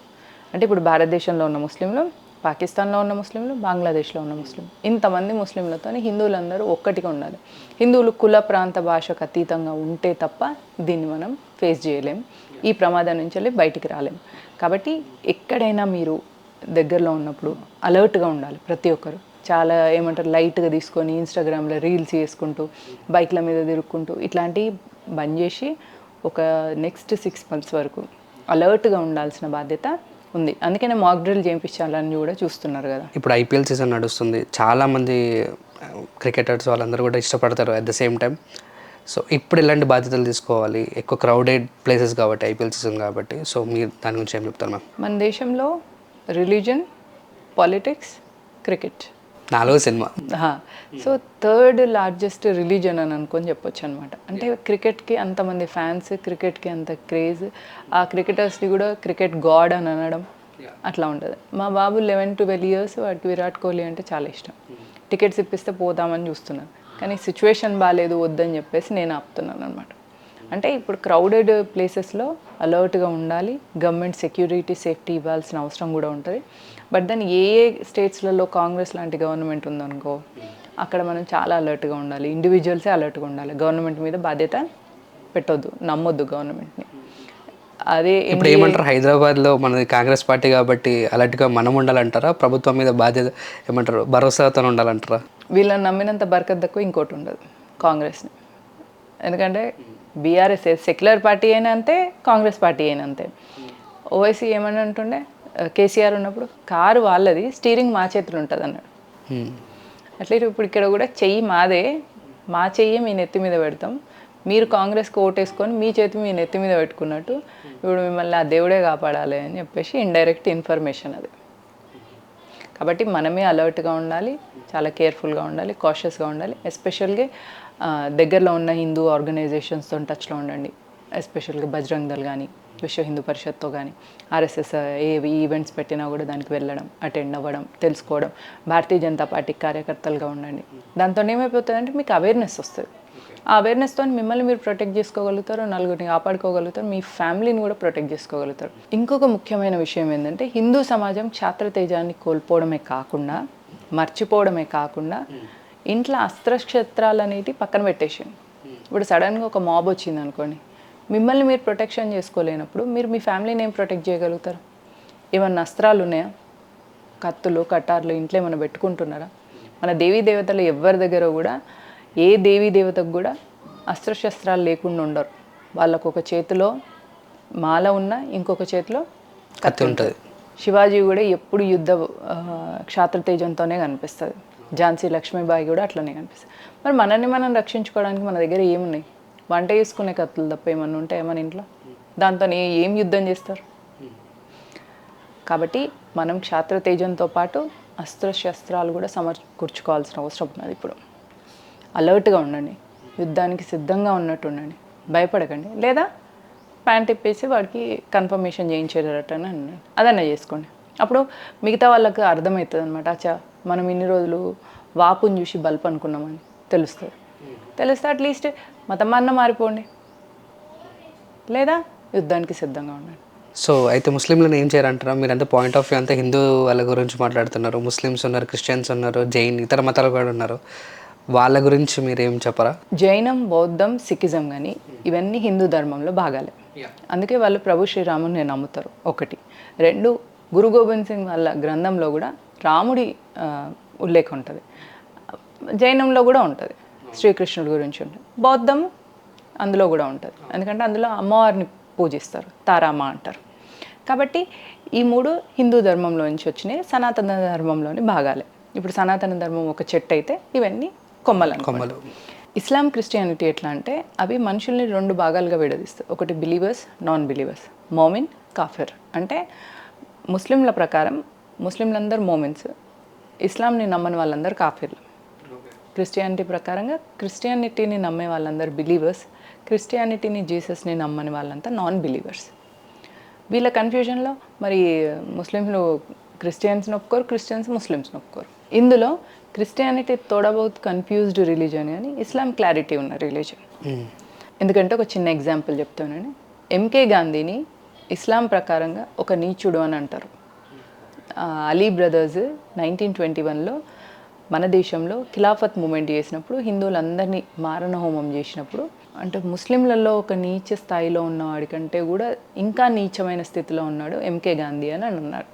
అంటే ఇప్పుడు భారతదేశంలో ఉన్న ముస్లింలు, పాకిస్తాన్లో ఉన్న ముస్లింలు, బంగ్లాదేశ్లో ఉన్న ముస్లిం, ఇంతమంది ముస్లింలతో హిందువులందరూ ఒక్కటిగా ఉండాలి. హిందువులు కుల ప్రాంత భాషకు అతీతంగా ఉంటే తప్ప దీన్ని మనం ఫేస్ చేయలేం, ఈ ప్రమాదం నుంచి వెళ్ళి బయటికి రాలేం. కాబట్టి ఎక్కడైనా మీరు దగ్గరలో ఉన్నప్పుడు అలర్ట్గా ఉండాలి ప్రతి ఒక్కరు. చాలా ఏమంటారు లైట్గా తీసుకొని ఇన్స్టాగ్రామ్లో రీల్స్ చేసుకుంటూ బైక్ల మీద తిరుక్కుంటూ ఇట్లాంటివి బంద్ చేసి ఒక నెక్స్ట్ 6 months వరకు అలర్ట్గా ఉండాల్సిన బాధ్యత ఉంది. అందుకనే మాక్ డ్రిల్ చేయించాలని కూడా చూస్తున్నారు కదా. ఇప్పుడు ఐపీఎల్ సీజన్ నడుస్తుంది, చాలామంది క్రికెటర్స్ వాళ్ళందరూ కూడా ఇష్టపడతారు at the same time. So ఇప్పుడు ఎలాంటి బాధ్యతలు తీసుకోవాలి? ఎక్కువ క్రౌడెడ్ ప్లేసెస్ కాబట్టి ఐపీఎల్ సీజన్ కాబట్టి, సో మీరు దాని గురించి ఏం చెప్తారు మ్యామ్? మన దేశంలో రిలీజన్, పాలిటిక్స్, క్రికెట్ 4వ cinema. So 3rd largest religion అని అనుకొని చెప్పొచ్చు అనమాట. అంటే క్రికెట్కి అంతమంది ఫ్యాన్స్, క్రికెట్కి అంత క్రేజ్, ఆ క్రికెటర్స్ని కూడా క్రికెట్ గాడ్ అని అనడం అట్లా ఉంటుంది. మా బాబు 11-12 years వాటికి విరాట్ కోహ్లీ అంటే చాలా ఇష్టం. టికెట్స్ ఇప్పిస్తే పోతామని చూస్తున్నాను, కానీ సిచ్యువేషన్ బాగాలేదు వద్దని చెప్పేసి నేను ఆపుతున్నాను అనమాట. అంటే ఇప్పుడు క్రౌడెడ్ ప్లేసెస్లో అలర్ట్గా ఉండాలి. గవర్నమెంట్ సెక్యూరిటీ, సేఫ్టీ ఇవ్వాల్సిన అవసరం కూడా ఉంటుంది. బట్ దాన్ని ఏ స్టేట్స్లలో కాంగ్రెస్ లాంటి గవర్నమెంట్ ఉందనుకో అక్కడ మనం చాలా అలర్ట్గా ఉండాలి. ఇండివిజువల్సే అలర్ట్గా ఉండాలి. గవర్నమెంట్ మీద బాధ్యత పెట్టొద్దు, నమ్మొద్దు గవర్నమెంట్ని. అదే ఇప్పుడు ఏమంటారు, హైదరాబాద్లో మనది కాంగ్రెస్ పార్టీ కాబట్టి అలర్ట్గా మనం ఉండాలంటారా? ప్రభుత్వం మీద బాధ్యత ఏమంటారు, భరోసాతో ఉండాలంటారా? వీళ్ళని నమ్మినంత బరకత్ తక్కువ ఇంకోటి ఉండదు కాంగ్రెస్ని. ఎందుకంటే బీఆర్ఎస్ సెక్యులర్ పార్టీ అయినా అంతే, కాంగ్రెస్ పార్టీ అయినా అంతే. ఓవైసీ ఏమని అంటుండే కేసీఆర్ ఉన్నప్పుడు, కారు వాళ్ళది, స్టీరింగ్ మా చేతులు ఉంటుంది అన్నాడు. అట్లే ఇప్పుడు ఇక్కడ కూడా చెయ్యి మాదే, మా చెయ్యి మీ నెత్తి మీద పెడతాం, మీరు కాంగ్రెస్కి ఓటేసుకొని మీ చేతి మీ నెత్తి మీద పెట్టుకున్నట్టు ఇప్పుడు మిమ్మల్ని ఆ దేవుడే కాపాడాలి అని చెప్పేసి ఇండైరెక్ట్ ఇన్ఫర్మేషన్ అది. కాబట్టి మనమే అలర్ట్గా ఉండాలి, చాలా కేర్ఫుల్గా ఉండాలి, కాషియస్గా ఉండాలి. ఎస్పెషల్గా దగ్గరలో ఉన్న హిందూ ఆర్గనైజేషన్స్తో టచ్లో ఉండండి. ఎస్పెషల్గా బజరంగ్ దళ్ కానీ, విశ్వ హిందూ పరిషత్తో కానీ, ఆర్ఎస్ఎస్ ఏ ఈవెంట్స్ పెట్టినా కూడా దానికి వెళ్ళడం, అటెండ్ అవ్వడం, తెలుసుకోవడం. భారతీయ జనతా పార్టీ కార్యకర్తలుగా ఉండండి. దాంతో ఏమైపోతుందంటే మీకు అవేర్నెస్ వస్తుంది. ఆ అవేర్నెస్తో మిమ్మల్ని మీరు ప్రొటెక్ట్ చేసుకోగలుగుతారు, నలుగురిని కాపాడుకోగలుగుతారు, మీ ఫ్యామిలీని కూడా ప్రొటెక్ట్ చేసుకోగలుగుతారు. ఇంకొక ముఖ్యమైన విషయం ఏంటంటే హిందూ సమాజం క్షాత్రతేజాన్ని కోల్పోవడమే కాకుండా, మర్చిపోవడమే కాకుండా ఇంట్లో అస్త్రశస్త్రాలు అనేవి పక్కన పెట్టేసాను. ఇప్పుడు సడన్గా ఒక మాబ్ వచ్చింది అనుకోండి, మిమ్మల్ని మీరు ప్రొటెక్షన్ చేసుకోలేనప్పుడు మీరు మీ ఫ్యామిలీని ఏం ప్రొటెక్ట్ చేయగలుగుతారు? ఏమన్నా అస్త్రాలు ఉన్నాయా? కత్తులు కటార్లు ఇంట్లో ఏమైనా పెట్టుకుంటున్నారా? మన దేవీ దేవతలు ఎవరి దగ్గర కూడా ఏ దేవీ దేవతకు కూడా అస్త్రశస్త్రాలు లేకుండా ఉండరు. వాళ్ళకు ఒక చేతిలో మాల ఉన్న ఇంకొక చేతిలో కత్తి ఉంటుంది. శివాజీ కూడా ఎప్పుడు యుద్ధ క్షాత్రతేజంతోనే కనిపిస్తుంది. ఝాన్సీ లక్ష్మీబాయి కూడా అట్లనే కనిపిస్తుంది. మరి మనల్ని మనం రక్షించుకోవడానికి మన దగ్గర ఏమున్నాయి? వంట చేసుకునే కత్తులు తప్ప ఏమన్నా ఉంటాయి మన ఇంట్లో? దాంతో ఏం యుద్ధం చేస్తారు? కాబట్టి మనం క్షాత్రతేజంతో పాటు అస్త్రశస్త్రాలు కూడా సమకూర్చుకోవాల్సిన అవసరం ఉన్నది. ఇప్పుడు అలర్ట్గా ఉండండి, యుద్ధానికి సిద్ధంగా ఉన్నట్టు ఉండండి, భయపడకండి. లేదా ప్యాంట్ ఇప్పేసి వాడికి కన్ఫర్మేషన్ చేయించేటట్టని అన్నాడు, అదన్నా చేసుకోండి. అప్పుడు మిగతా వాళ్ళకి అర్థమవుతుంది అనమాట. అచ్చా మనం ఇన్ని రోజులు వాపుని చూసి బల్బ్ అనుకున్నామని తెలుస్తుంది. తెలిస్తే అట్లీస్ట్ మతమన్నా మారిపోండి, లేదా యుద్ధానికి సిద్ధంగా ఉండండి. సో అయితే ముస్లింలను ఏం చేయాలంటారా? మీరు అంతా పాయింట్ ఆఫ్ వ్యూ అంతా హిందూ వాళ్ళ గురించి మాట్లాడుతున్నారు, ముస్లిమ్స్ ఉన్నారు, క్రిస్టియన్స్ ఉన్నారు, జైన్ ఇతర మతాలు కూడా ఉన్నారు. వాళ్ళ గురించి మీరు ఏం చెప్పరా? జైనం, బౌద్ధం, సిక్కిజం కానీ ఇవన్నీ హిందూ ధర్మంలో భాగాలే. అందుకే వాళ్ళు ప్రభు శ్రీరాముని నమ్ముతారు. ఒకటి. రెండు, గురు గోబింద్ సింగ్ వాళ్ళ గ్రంథంలో కూడా రాముడి ఉల్లేఖం ఉంటుంది. జైనంలో కూడా ఉంటుంది, శ్రీకృష్ణుడి గురించి ఉంటుంది. బౌద్ధం అందులో కూడా ఉంటుంది, ఎందుకంటే అందులో అమ్మవారిని పూజిస్తారు, తారామ అంటారు. కాబట్టి ఈ మూడు హిందూ ధర్మంలో నుంచి వచ్చినాయి, సనాతన ధర్మంలోని భాగాలే. ఇప్పుడు సనాతన ధర్మం ఒక చెట్టు అయితే ఇవన్నీ కొమ్మలు. ఇస్లాం, క్రిస్టియానిటీ ఎట్లా అంటే అవి మనుషుల్ని రెండు భాగాలుగా విడదీస్తాయి. ఒకటి బిలీవర్స్, నాన్ బిలీవర్స్, మోమిన్, కాఫిర్. అంటే ముస్లింల ప్రకారం ముస్లింలందరూ మోమిన్స్, ఇస్లాంని నమ్మని వాళ్ళందరూ కాఫిర్లు. క్రిస్టియానిటీ ప్రకారంగా క్రిస్టియానిటీని నమ్మే వాళ్ళందరూ బిలీవర్స్, క్రిస్టియానిటీని జీసస్ని నమ్మని వాళ్ళంతా నాన్ బిలీవర్స్. వీళ్ళ కన్ఫ్యూజన్లో మరి ముస్లింలు క్రిస్టియన్స్ని ఒప్పుకోరు, క్రిస్టియన్స్ ముస్లిమ్స్ని ఒప్పుకోరు. ఇందులో క్రిస్టియానిటీ తోడబౌత్ కన్ఫ్యూజ్డ్ రిలీజన్ కానీ ఇస్లాం క్లారిటీ ఉన్న రిలీజన్. ఎందుకంటే ఒక చిన్న ఎగ్జాంపుల్ చెప్తానండి. ఎంకే గాంధీని ఇస్లాం ప్రకారంగా ఒక నీచుడు అని అంటారు. అలీ బ్రదర్స్ 1921లో మన దేశంలో ఖిలాఫత్ మూమెంట్ చేసినప్పుడు హిందువులందరినీ మారణ హోమం చేసినప్పుడు, అంటే ముస్లింలలో ఒక నీచ స్థాయిలో ఉన్నవాడి కంటే కూడా ఇంకా నీచమైన స్థితిలో ఉన్నాడు ఎంకే గాంధీ అని అన్నారు.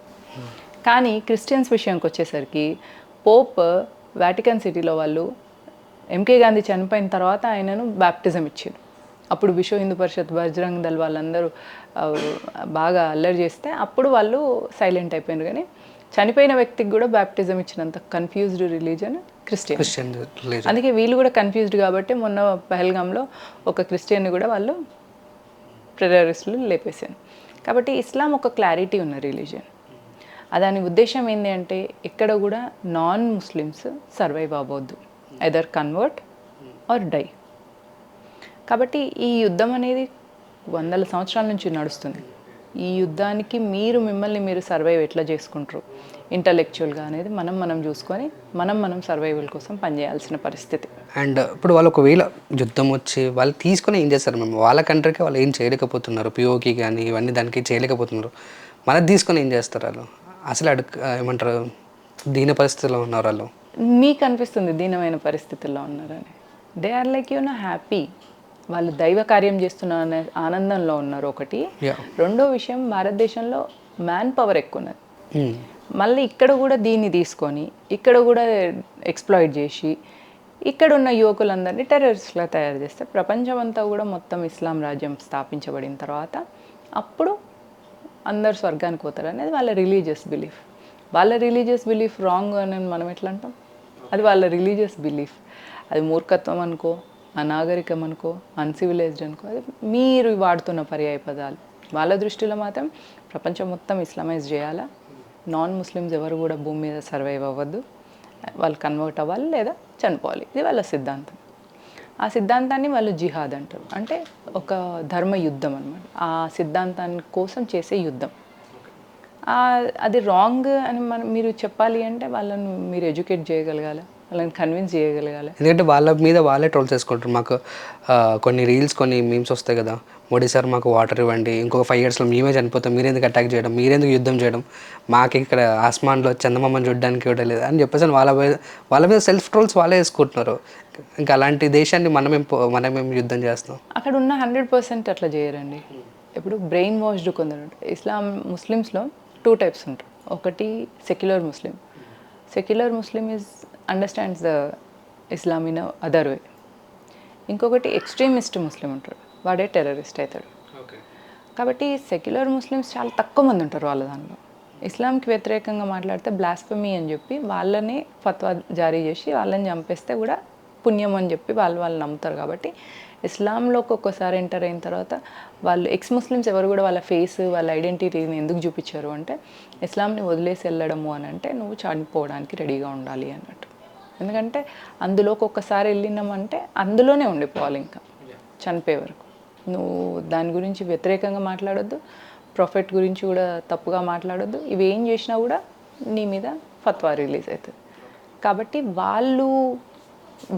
కానీ క్రిస్టియన్స్ విషయానికి వచ్చేసరికి పోప్ వాటికన్ సిటీలో వాళ్ళు ఎంకే గాంధీ చనిపోయిన తర్వాత ఆయనను బ్యాప్టిజం ఇచ్చారు. అప్పుడు విశ్వ హిందూ పరిషత్, బజరంగ్ దళ్ వాళ్ళందరూ బాగా అల్లరి చేస్తే అప్పుడు వాళ్ళు సైలెంట్ అయిపోయారు. కానీ చనిపోయిన వ్యక్తికి కూడా బ్యాప్టిజం ఇచ్చినంత కన్ఫ్యూజ్డ్ రిలీజన్ క్రిస్టియన్. అందుకే వీళ్ళు కూడా కన్ఫ్యూజ్డ్ కాబట్టి మొన్న పహల్గామ్లో ఒక క్రిస్టియన్ని కూడా వాళ్ళు టెర్రరిస్టులు లేపేశారు. కాబట్టి ఇస్లాం ఒక క్లారిటీ ఉన్న రిలీజన్. దాని ఉద్దేశం ఏంటి అంటే ఎక్కడ కూడా నాన్ ముస్లిమ్స్ సర్వైవ్ అవ్వద్దు, ఐదర్ కన్వర్ట్ ఆర్ డై. కాబట్టి ఈ యుద్ధం అనేది వందల సంవత్సరాల నుంచి నడుస్తుంది. ఈ యుద్ధానికి మిమ్మల్ని మీరు సర్వైవ్ ఎట్లా చేసుకుంటారు ఇంటలెక్చువల్గా అనేది మనం చూసుకొని మనం సర్వైవల్ కోసం పనిచేయాల్సిన పరిస్థితి. అండ్ ఇప్పుడు వాళ్ళు ఒకవేళ యుద్ధం వచ్చి వాళ్ళు తీసుకొని ఏం చేస్తారు? మేము వాళ్ళ కంట్రీకి వాళ్ళు ఏం చేయలేకపోతున్నారు, పిఓకి కానీ ఇవన్నీ దానికి చేయలేకపోతున్నారు. మనది తీసుకొని ఏం చేస్తారు వాళ్ళు? అసలు ఏమంటారు, దీన పరిస్థితుల్లో ఉన్నారు వాళ్ళు. మీకు అనిపిస్తుంది దీనమైన పరిస్థితుల్లో ఉన్నారని. They are like happy. వాళ్ళు దైవ కార్యం చేస్తున్న అనే ఆనందంలో ఉన్నారు ఒకటి. రెండో విషయం, భారతదేశంలో మ్యాన్ పవర్ ఎక్కువ ఉన్నది. మళ్ళీ ఇక్కడ కూడా దీన్ని తీసుకొని ఇక్కడ కూడా ఎక్స్ప్లాయిట్ చేసి ఇక్కడ ఉన్న యువకులందరినీ టెర్రరిస్ట్లా తయారు చేస్తే ప్రపంచం అంతా కూడా మొత్తం ఇస్లాం రాజ్యం స్థాపించబడిన తర్వాత అప్పుడు అందరు స్వర్గానికి పోతారు అనేది వాళ్ళ రిలీజియస్ బిలీఫ్. వాళ్ళ రిలీజియస్ బిలీఫ్ రాంగ్ అని మనం ఎట్లా అంటాం? అది వాళ్ళ రిలీజియస్ బిలీఫ్. అది మూర్ఖత్వం అనుకో, అనాగరికం అనుకో, అన్సివిలైజ్డ్ అనుకో, అది మీరు వాడుతున్న పర్యాయ పదాలు. వాళ్ళ దృష్టిలో మాత్రం ప్రపంచం మొత్తం ఇస్లామైజ్ చేయాలా, నాన్ ముస్లిమ్స్ ఎవరు కూడా భూమి మీద సర్వైవ్ అవ్వద్దు, వాళ్ళు కన్వర్ట్ అవ్వాలి లేదా చనిపోవాలి. ఇది వాళ్ళ సిద్ధాంతం. ఆ సిద్ధాంతాన్ని వాళ్ళు జిహాద్ అంటారు, అంటే ఒక ధర్మ యుద్ధం అనమాట. ఆ సిద్ధాంతాన్ని కోసం చేసే యుద్ధం. అది రాంగ్ అని మీరు చెప్పాలి అంటే వాళ్ళని మీరు ఎడ్యుకేట్ చేయగలగాలి, వాళ్ళని కన్విన్స్ చేయగలగాలి. ఎందుకంటే వాళ్ళ మీద వాళ్ళే ట్రోల్ చేసుకుంటారు. మాకు కొన్ని రీల్స్, కొన్ని మీమ్స్ వస్తాయి కదా, మోడీ సార్ మాకు వాటర్ ఇవ్వండి, ఇంకొక 5 yearsలో మేమే చనిపోతాం, మీరెందుకు అటాక్ చేయడం, మీరెందుకు యుద్ధం చేయడం, మాకు ఇక్కడ ఆస్మాన్లో చందమామని చూడడానికి ఇవ్వలేదు అని చెప్పేసి వాళ్ళ మీద సెల్ఫ్ ట్రోల్స్ వాళ్ళే వేసుకుంటున్నారు. ఇంకా అలాంటి దేశాన్ని మనమేం యుద్ధం చేస్తాం? అక్కడ ఉన్న 100% అట్లా చేయరండి. ఇప్పుడు బ్రెయిన్ వాష్డ్ కొందరు ఉంటారు. ముస్లిమ్స్లో 2 types ఉంటారు. ఒకటి secular Muslim. Secular Muslim understands the Islam in other way. ఇంకొకటి ఎక్స్ట్రీమిస్ట్ ముస్లిం ఉంటాడు, వాడే టెర్రరిస్ట్ అవుతాడు. కాబట్టి సెక్యులర్ ముస్లిమ్స్ చాలా తక్కువ మంది ఉంటారు వాళ్ళ దానిలో. ఇస్లాంకి వ్యతిరేకంగా మాట్లాడితే బ్లాస్ఫమీ అని చెప్పి వాళ్ళని ఫత్వా జారీ చేసి వాళ్ళని చంపేస్తే కూడా పుణ్యం అని చెప్పి వాళ్ళు నమ్ముతారు. కాబట్టి ఇస్లాంలోకి ఒక్కోసారి ఎంటర్ అయిన తర్వాత వాళ్ళు ఎక్స్ ముస్లిమ్స్ ఎవరు కూడా వాళ్ళ ఫేస్, వాళ్ళ ఐడెంటిటీని ఎందుకు చూపించారు అంటే, ఇస్లాంని వదిలేసి వెళ్ళడము అని అంటే నువ్వు చనిపోవడానికి రెడీగా ఉండాలి అన్నట్టు. ఎందుకంటే అందులోకి ఒక్కసారి వెళ్ళినామంటే అందులోనే ఉండిపోవాలి ఇంకా చనిపోయే వరకు. నువ్వు దాని గురించి వ్యతిరేకంగా మాట్లాడొద్దు, ప్రొఫెట్ గురించి కూడా తప్పుగా మాట్లాడొద్దు. ఇవి ఏం చేసినా కూడా నీ మీద ఫత్వా రిలీజ్ అవుతుంది. కాబట్టి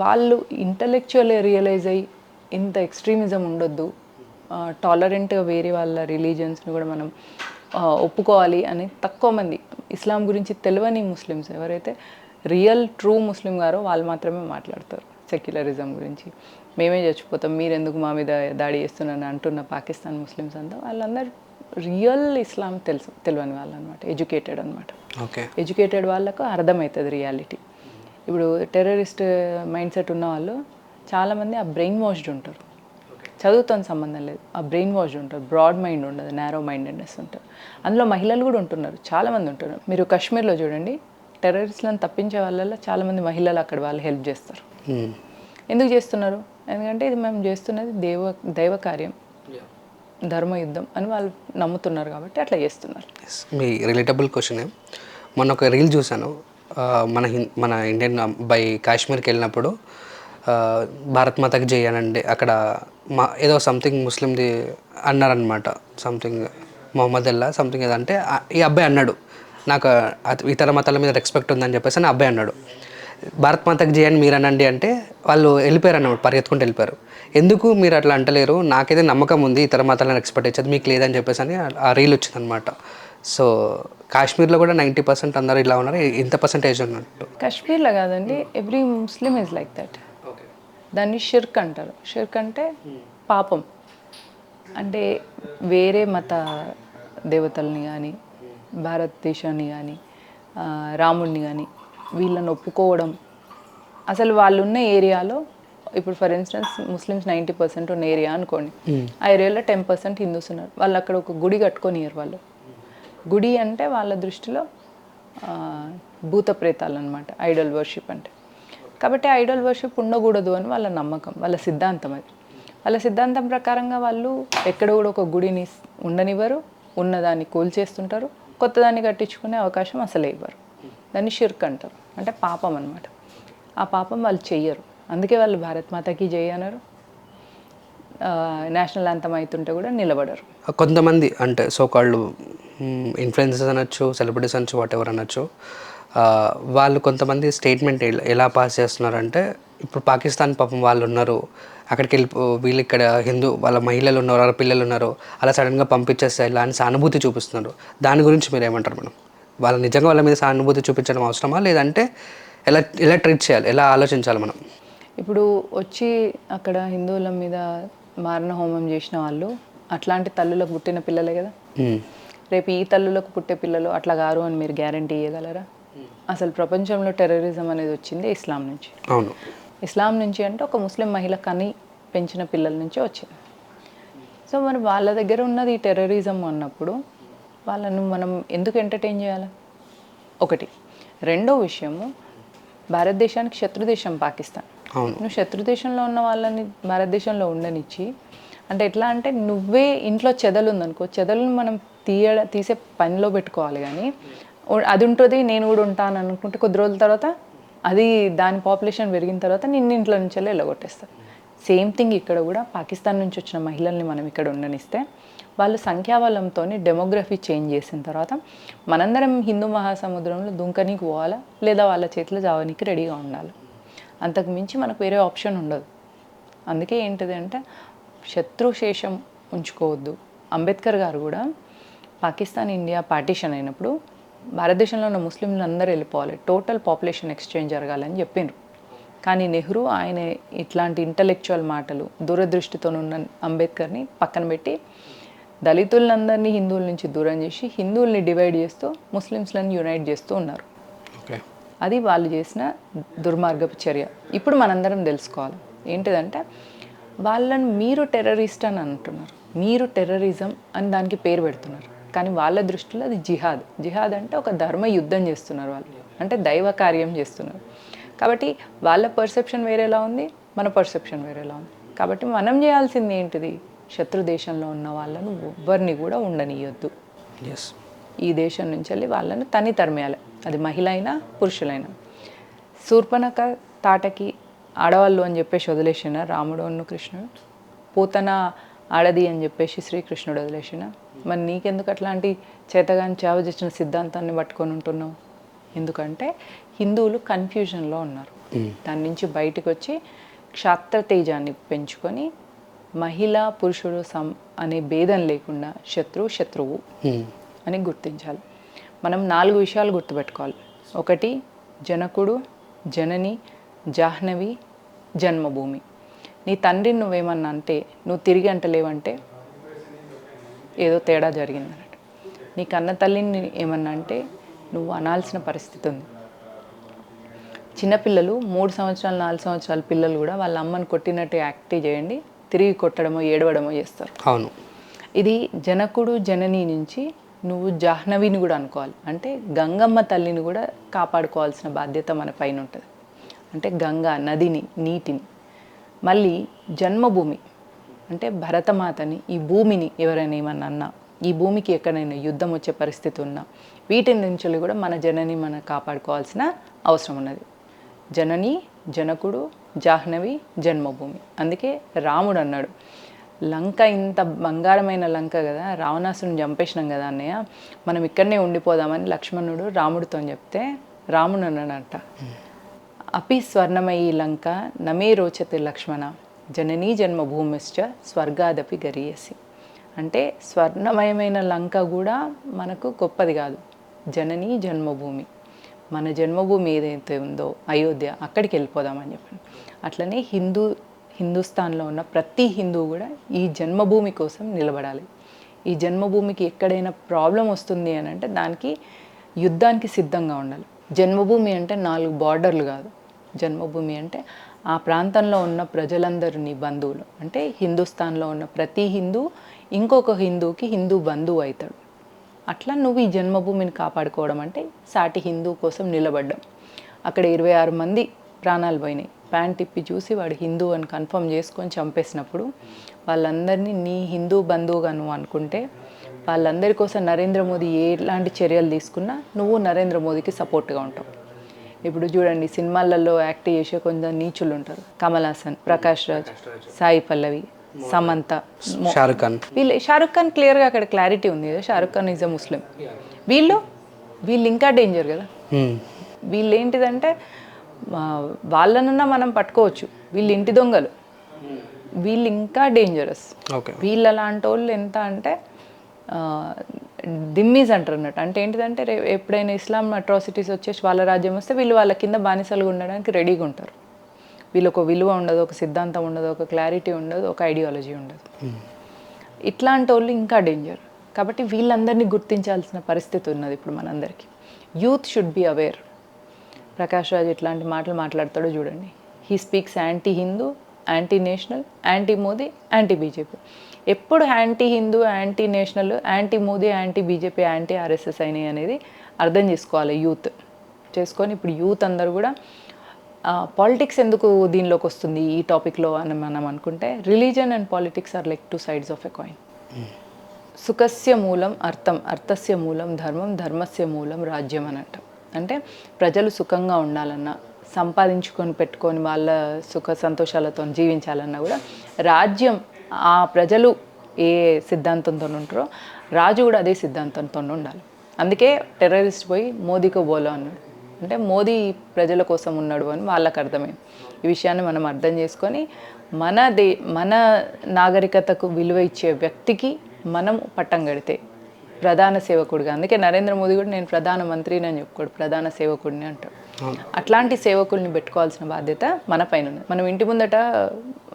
వాళ్ళు ఇంటలెక్చువల్ రియలైజ్ అయ్యి ఇంత ఎక్స్ట్రీమిజం ఉండొద్దు, టాలరెంట్గా వేరే వాళ్ళ రిలీజియన్స్ని కూడా మనం ఒప్పుకోవాలి అని తక్కువ మంది ఇస్లాం గురించి తెలియని ముస్లిమ్స్ ఎవరైతే రియల్ ట్రూ ముస్లిం గారో వాళ్ళు మాత్రమే మాట్లాడతారు సెక్యులరిజం గురించి. మేమే చచ్చిపోతాం, మీరెందుకు మా మీద దాడి చేస్తున్నారని అంటున్న పాకిస్తాన్ ముస్లిమ్స్ అంతా వాళ్ళందరూ రియల్ ఇస్లాం తెలియని వాళ్ళు అనమాట, ఎడ్యుకేటెడ్ అనమాట. ఎడ్యుకేటెడ్ వాళ్ళకు అర్థమవుతుంది రియాలిటీ. ఇప్పుడు టెర్రరిస్ట్ మైండ్ సెట్ ఉన్న వాళ్ళు చాలామంది ఆ బ్రెయిన్ వాష్డ్ ఉంటారు, చదువుతో సంబంధం లేదు, ఆ బ్రెయిన్ వాష్డ్ ఉంటారు, బ్రాడ్ మైండ్ ఉండదు, నేరో మైండెడ్నెస్ ఉంటారు. అందులో మహిళలు కూడా ఉంటున్నారు, చాలామంది ఉంటున్నారు. మీరు కాశ్మీర్లో చూడండి, టెర్రరిస్ట్లను తప్పించే వాళ్ళల్లో చాలామంది మహిళలు అక్కడ వాళ్ళు హెల్ప్ చేస్తారు. ఎందుకు చేస్తున్నారు? ఎందుకంటే ఇది మేము చేస్తున్నది దైవ కార్యం, ధర్మ యుద్ధం అని వాళ్ళు నమ్ముతున్నారు కాబట్టి అట్లా చేస్తున్నారు. మీ రిలేటబుల్ క్వశ్చన్. మొన్న ఒక రీల్ చూశాను, మన ఇండియన్ అబ్బాయి కాశ్మీర్కి వెళ్ళినప్పుడు భారత్ మాతకి జై అనండి, అక్కడ ఏదో సంథింగ్ ముస్లింది అన్నారనమాట, సంథింగ్ మొహమ్మద్ అల్లా సంథింగ్ ఏదంటే ఈ అబ్బాయి అన్నాడు, నాకు ఇతర మతాల మీద రెస్పెక్ట్ ఉందని చెప్పేసి అని అబ్బాయి అన్నాడు. భారత్ మాతకి జై అని మీరు అనండి అంటే వాళ్ళు వెళ్ళిపోయారు అన్నమాట, పరిగెత్తుకుంటూ వెళ్ళిపోయారు. ఎందుకు మీరు అట్లా అంటలేరు, నాకైతే నమ్మకం ఉంది ఇతర మతాలను ఎక్స్పెక్ట్ ఇచ్చేది, మీకు లేదని చెప్పేసి అని ఆ రీల్ వచ్చిందనమాట. సో కాశ్మీర్లో కూడా 90% అందరూ ఇలా ఉన్నారు, ఇంత పర్సెంటేజ్ ఉన్నట్టు. కాశ్మీర్లో కాదండి, every Muslim is like that. దాన్ని షిర్క్ అంటారు. షిర్క్ అంటే పాపం. అంటే వేరే మత దేవతల్ని కానీ, భారతదేశాన్ని కానీ, రాముడిని కానీ వీళ్ళని ఒప్పుకోవడం, అసలు వాళ్ళు ఉన్న ఏరియాలో ఇప్పుడు ఫర్ ఇన్స్టెన్స్ ముస్లిమ్స్ 90% ఉన్న ఏరియా అనుకోండి, ఆ ఏరియాలో 10% హిందూస్ ఉన్నారు. వాళ్ళు అక్కడ ఒక గుడి కట్టుకొనియరు. వాళ్ళు గుడి అంటే వాళ్ళ దృష్టిలో భూత ప్రేతాలు అనమాట, ఐడల్ వర్షిప్ అంటే. కాబట్టి ఐడల్ వర్షిప్ ఉండకూడదు అని వాళ్ళ నమ్మకం, వాళ్ళ సిద్ధాంతం అది. వాళ్ళ సిద్ధాంతం ప్రకారంగా వాళ్ళు ఎక్కడ కూడా ఒక గుడిని ఉండనివ్వరు, ఉన్నదాన్ని కూల్చేస్తుంటారు, కొత్తదాన్ని కట్టించుకునే అవకాశం అసలే ఇవ్వరు. దాన్ని షిర్క్ అంటారు, అంటే పాపం అనమాట. ఆ పాపం వాళ్ళు చెయ్యరు, అందుకే వాళ్ళు భారత్ మాతకి జై అన్నారు, నేషనల్ యాంథమ్ అవుతుంటే కూడా నిలబడరు. కొంతమంది అంటే సోకాళ్ళు ఇన్ఫ్లుయెన్సర్స్ అనొచ్చు, సెలబ్రిటీస్ అనొచ్చు, వాట్ ఎవర్ అనొచ్చు, వాళ్ళు కొంతమంది స్టేట్మెంట్ ఎలా పాస్ చేస్తున్నారంటే, ఇప్పుడు పాకిస్తాన్ పాపం వాళ్ళు ఉన్నారు, అక్కడికి వీళ్ళు ఇక్కడ హిందూ వాళ్ళ మహిళలు ఉన్నారు, వాళ్ళ పిల్లలు ఉన్నారు, అలా సడన్గా పంపించేస్తే ఇలా అని సానుభూతి చూపిస్తున్నారు. దాని గురించి మీరు ఏమంటారు మేడం? వాళ్ళు నిజంగా వాళ్ళ మీద సానుభూతి చూపించడం అవసరమా, లేదంటే ఎలా ట్రీట్ చేయాలి, ఎలా ఆలోచించాలి మనం? ఇప్పుడు వచ్చి అక్కడ హిందువుల మీద మారణ హోమం చేసిన వాళ్ళు అట్లాంటి తల్లులకు పుట్టిన పిల్లలే కదా. రేపు ఈ తల్లులకు పుట్టే పిల్లలు అట్లా గారు అని మీరు గ్యారంటీ ఇవ్వగలరా? అసలు ప్రపంచంలో టెర్రరిజం అనేది వచ్చింది ఇస్లాం నుంచి. అవును, ఇస్లాం నుంచి అంటే ఒక ముస్లిం మహిళ కని పెంచిన పిల్లల నుంచి వచ్చింది. సో మరి వాళ్ళ దగ్గర ఉన్నది ఈ టెర్రరిజం అన్నప్పుడు వాళ్ళను మనం ఎందుకు ఎంటర్టైన్ చేయాలి? ఒకటి. రెండో విషయము, భారతదేశానికి శత్రుదేశం పాకిస్తాన్. నువ్వు శత్రుదేశంలో ఉన్న వాళ్ళని భారతదేశంలో ఉండనిచ్చి, అంటే ఎట్లా అంటే నువ్వే ఇంట్లో చెదలు ఉందనుకో, చెదలను మనం తీసే పనిలో పెట్టుకోవాలి. కానీ అది ఉంటుంది నేను కూడా ఉంటాను అనుకుంటే కొద్ది రోజుల తర్వాత అది దాని పాపులేషన్ పెరిగిన తర్వాత నిన్న ఇంట్లో నుంచి వెళ్ళగొట్టేస్తారు. సేమ్ థింగ్ ఇక్కడ కూడా పాకిస్తాన్ నుంచి వచ్చిన మహిళల్ని మనం ఇక్కడ ఉండనిస్తే వాళ్ళు సంఖ్యాబలంతో డెమోగ్రఫీ చేంజ్ చేసిన తర్వాత మనందరం హిందూ మహాసముద్రంలో దుంకనీకి పోవాలా, లేదా వాళ్ళ చేతిలో జావనీకి రెడీగా ఉండాలి. అంతకు మించి మనకు వేరే ఆప్షన్ ఉండదు. అందుకే ఏంటిది అంటే శత్రుశేషం ఉంచుకోవద్దు. అంబేద్కర్ గారు కూడా పాకిస్తాన్ ఇండియా పార్టీషన్ అయినప్పుడు భారతదేశంలో ఉన్న ముస్లింలు అందరూ వెళ్ళిపోవాలి, టోటల్ పాపులేషన్ ఎక్స్చేంజ్ జరగాలని చెప్పిండ్రు. కానీ నెహ్రూ ఆయన ఇట్లాంటి ఇంటలెక్చువల్ మాటలు దూరదృష్టితో ఉన్న అంబేద్కర్ని పక్కన పెట్టి దళితులందరినీ హిందువుల నుంచి దూరం చేసి హిందువుల్ని డివైడ్ చేస్తూ ముస్లిమ్స్లను యునైట్ చేస్తూ ఉన్నారు. ఓకే, అది వాళ్ళు చేసిన దుర్మార్గపు చర్య. ఇప్పుడు మనందరం తెలుసుకోవాలి ఏంటిదంటే, వాళ్ళని మీరు టెర్రరిస్ట్ అని అంటున్నారు, మీరు టెర్రరిజం అని దానికి పేరు పెడుతున్నారు. కానీ వాళ్ళ దృష్టిలో అది జిహాద్. జిహాద్ అంటే ఒక ధర్మ యుద్ధం చేస్తున్నారు వాళ్ళు, అంటే దైవ కార్యం చేస్తున్నారు. కాబట్టి వాళ్ళ పర్సెప్షన్ వేరేలా ఉంది, మన పర్సెప్షన్ వేరేలా ఉంది. కాబట్టి మనం చేయాల్సింది ఏంటిది, శత్రు దేశంలో ఉన్న వాళ్ళను ఎవ్వరిని కూడా ఉండనియొద్దు. ఎస్, ఈ దేశం నుంచి వెళ్ళి వాళ్ళని తరిమేయాలి, అది మహిళ అయినా పురుషులైనా. శూర్పణఖ తాటకి ఆడవాళ్ళు అని చెప్పేసి వదిలేసిన రాముడు అన్ను కృష్ణుడు, పూతన ఆడది అని చెప్పేసి శ్రీకృష్ణుడు వదిలేసిన. మరి నీకెందుకు అట్లాంటి చేతగాని చావు చేసిన సిద్ధాంతాన్ని పట్టుకొని ఉంటున్నావు? ఎందుకంటే హిందువులు కన్ఫ్యూజన్లో ఉన్నారు. దాని నుంచి బయటకు వచ్చి క్షాత్ర తేజాన్ని పెంచుకొని మహిళ పురుషుడు అనే భేదం లేకుండా శత్రువు అని గుర్తించాలి. మనం 4 విషయాలు గుర్తుపెట్టుకోవాలి. ఒకటి, జనకుడు, జనని, జాహ్నవి, జన్మభూమి. నీ తండ్రిని నువ్వేమన్నా అంటే నువ్వు తిరిగి అంటలేవంటే ఏదో తేడా జరిగిందన్నట్టు. నీ కన్న తల్లిని ఏమన్నా అంటే నువ్వు అనాల్సిన పరిస్థితి ఉంది. చిన్నపిల్లలు 3 సంవత్సరాలు 4 సంవత్సరాల పిల్లలు కూడా వాళ్ళ అమ్మని కొట్టినట్టు యాక్ట్ చేయండి, తిరిగి కొట్టడమో ఏడవడమో చేస్తారు. అవును. ఇది జనకుడు జనని నుంచి నువ్వు జాహ్నవిని కూడా అనుకోవాలి. అంటే గంగమ్మ తల్లిని కూడా కాపాడుకోవాల్సిన బాధ్యత మన పైన ఉంటుంది. అంటే గంగా నదిని, నీటిని. మళ్ళీ జన్మభూమి అంటే భరతమాతని, ఈ భూమిని ఎవరైనా ఏమన్నా అన్నా, ఈ భూమికి ఎక్కడైనా యుద్ధం వచ్చే పరిస్థితి ఉన్నా వీటి నుంచి కూడా మన జనని మనం కాపాడుకోవాల్సిన అవసరం ఉన్నది. జనని, జనకుడు, జాహ్నవి, జన్మభూమి. అందుకే రాముడు అన్నాడు, లంక ఇంత బంగారమైన లంక కదా, రావణాసుని చంపేసినాం కదా అన్నయ్య, మనం ఇక్కడనే ఉండిపోదామని లక్ష్మణుడు రాముడితో చెప్తే రాముడు అన్నాడంట, అపి స్వర్ణమయీ లంక నమే రోచతే లక్ష్మణ జననీ జన్మభూమిశ్చ స్వర్గాదపి గరీయసి. అంటే స్వర్ణమయమైన లంక కూడా మనకు గొప్పది కాదు, జననీ జన్మభూమి, మన జన్మభూమి ఏదైతే ఉందో అయోధ్య, అక్కడికి వెళ్ళిపోదామని చెప్పండి. అట్లనే హిందుస్థాన్లో ఉన్న ప్రతి హిందువు కూడా ఈ జన్మభూమి కోసం నిలబడాలి. ఈ జన్మభూమికి ఎక్కడైనా ప్రాబ్లం వస్తుంది అని అంటే దానికి యుద్ధానికి సిద్ధంగా ఉండాలి. జన్మభూమి అంటే 4 బార్డర్లు కాదు. జన్మభూమి అంటే ఆ ప్రాంతంలో ఉన్న ప్రజలందరినీ బంధువులు. అంటే హిందుస్థాన్లో ఉన్న ప్రతి హిందూ ఇంకొక హిందూకి హిందూ బంధువు అవుతాడు. అట్లా నువ్వు ఈ జన్మభూమిని కాపాడుకోవడం అంటే సాటి హిందూ కోసం నిలబడ్డం. అక్కడ 26 మంది ప్రాణాలు పోయినాయి. ప్యాంట్ ఇప్పి చూసి వాడు హిందూ అని కన్ఫర్మ్ చేసుకొని చంపేసినప్పుడు వాళ్ళందరినీ నీ హిందూ బంధువుగా నువ్వు అనుకుంటే వాళ్ళందరి కోసం నరేంద్ర మోదీ ఎలాంటి చర్యలు తీసుకున్నా నువ్వు నరేంద్ర మోదీకి సపోర్ట్గా ఉంటావు. ఇప్పుడు చూడండి, సినిమాలలో యాక్ట్ చేసే కొంచెం నీచులు ఉంటారు. కమల్ హాసన్, ప్రకాష్ రాజ్, సాయి పల్లవి, సమంత, షారుఖ్ ఖాన్ క్లియర్గా అక్కడ క్లారిటీ ఉంది కదా, షారుఖ్ ఖాన్ ఈజ్ అ ముస్లిం. వీళ్ళు ఇంకా డేంజర్ కదా. వీళ్ళు ఏంటిదంటే వాళ్ళనన్నా మనం పట్టుకోవచ్చు, వీళ్ళు ఇంటి దొంగలు, వీళ్ళు ఇంకా డేంజరస్. వీళ్ళ లాంటి వాళ్ళు ఎంత అంటే దిమ్మీస్ అంటారు అన్నట్టు. అంటే ఏంటిదంటే ఎప్పుడైనా ఇస్లాం అట్రాసిటీస్ వచ్చేసి వాళ్ళ రాజ్యం వస్తే వీళ్ళు వాళ్ళ కింద బానిసలుగా ఉండడానికి రెడీగా ఉంటారు. వీళ్ళకు విలువ ఉండదు, ఒక సిద్ధాంతం ఉండదు, ఒక క్లారిటీ ఉండదు, ఒక ఐడియాలజీ ఉండదు. ఇట్లాంటి వాళ్ళు ఇంకా డేంజర్. కాబట్టి వీళ్ళందరినీ గుర్తించాల్సిన పరిస్థితి ఉన్నది ఇప్పుడు మనందరికీ. Youth should be aware. Prakash Raj ఎట్లాంటి మాటలు మాట్లాడతాడో చూడండి. He speaks anti Hindu, anti national, anti Modi, anti BJP. ఎప్పుడు anti Hindu, anti national, anti Modi, anti BJP, anti RSS అయినాయి అనేది అర్థం చేసుకోవాలి యూత్. చేసుకొని ఇప్పుడు యూత్ అందరూ కూడా పాలిటిక్స్ ఎందుకు దీనిలోకి వస్తుంది ఈ టాపిక్లో అని మనం అనుకుంటే, religion and politics are like 2 sides of a coin. సుఖస్య మూలం అర్థం, అర్థస్య మూలం ధర్మం, ధర్మస్య మూలం రాజ్యం అన్నట్టు. అంటే ప్రజలు సుఖంగా ఉండాలన్నా, సంపాదించుకొని పెట్టుకొని వాళ్ళ సుఖ సంతోషాలతో జీవించాలన్నా కూడా రాజ్యం, ఆ ప్రజలు ఏ సిద్ధాంతంతో ఉంటారో రాజు కూడా అదే సిద్ధాంతంతో ఉండాలి. అందుకే టెర్రరిస్ట్ పోయి మోదీకో బోలో అన్నాడు. అంటే మోదీ ప్రజల కోసం ఉన్నాడు అని వాళ్ళకు అర్థమైంది. ఈ విషయాన్ని మనం అర్థం చేసుకొని మన నాగరికతకు విలువ ఇచ్చే వ్యక్తికి మనం పట్టం కడితే ప్రధాన సేవకుడిగా. అందుకే నరేంద్ర మోదీ కూడా నేను ప్రధానమంత్రిని అని చెప్పుకోడు, ప్రధాన సేవకుడిని అంటాడు. అట్లాంటి సేవకుల్ని పెట్టుకోవాల్సిన బాధ్యత మన పైన ఉంది. మనం ఇంటి ముందట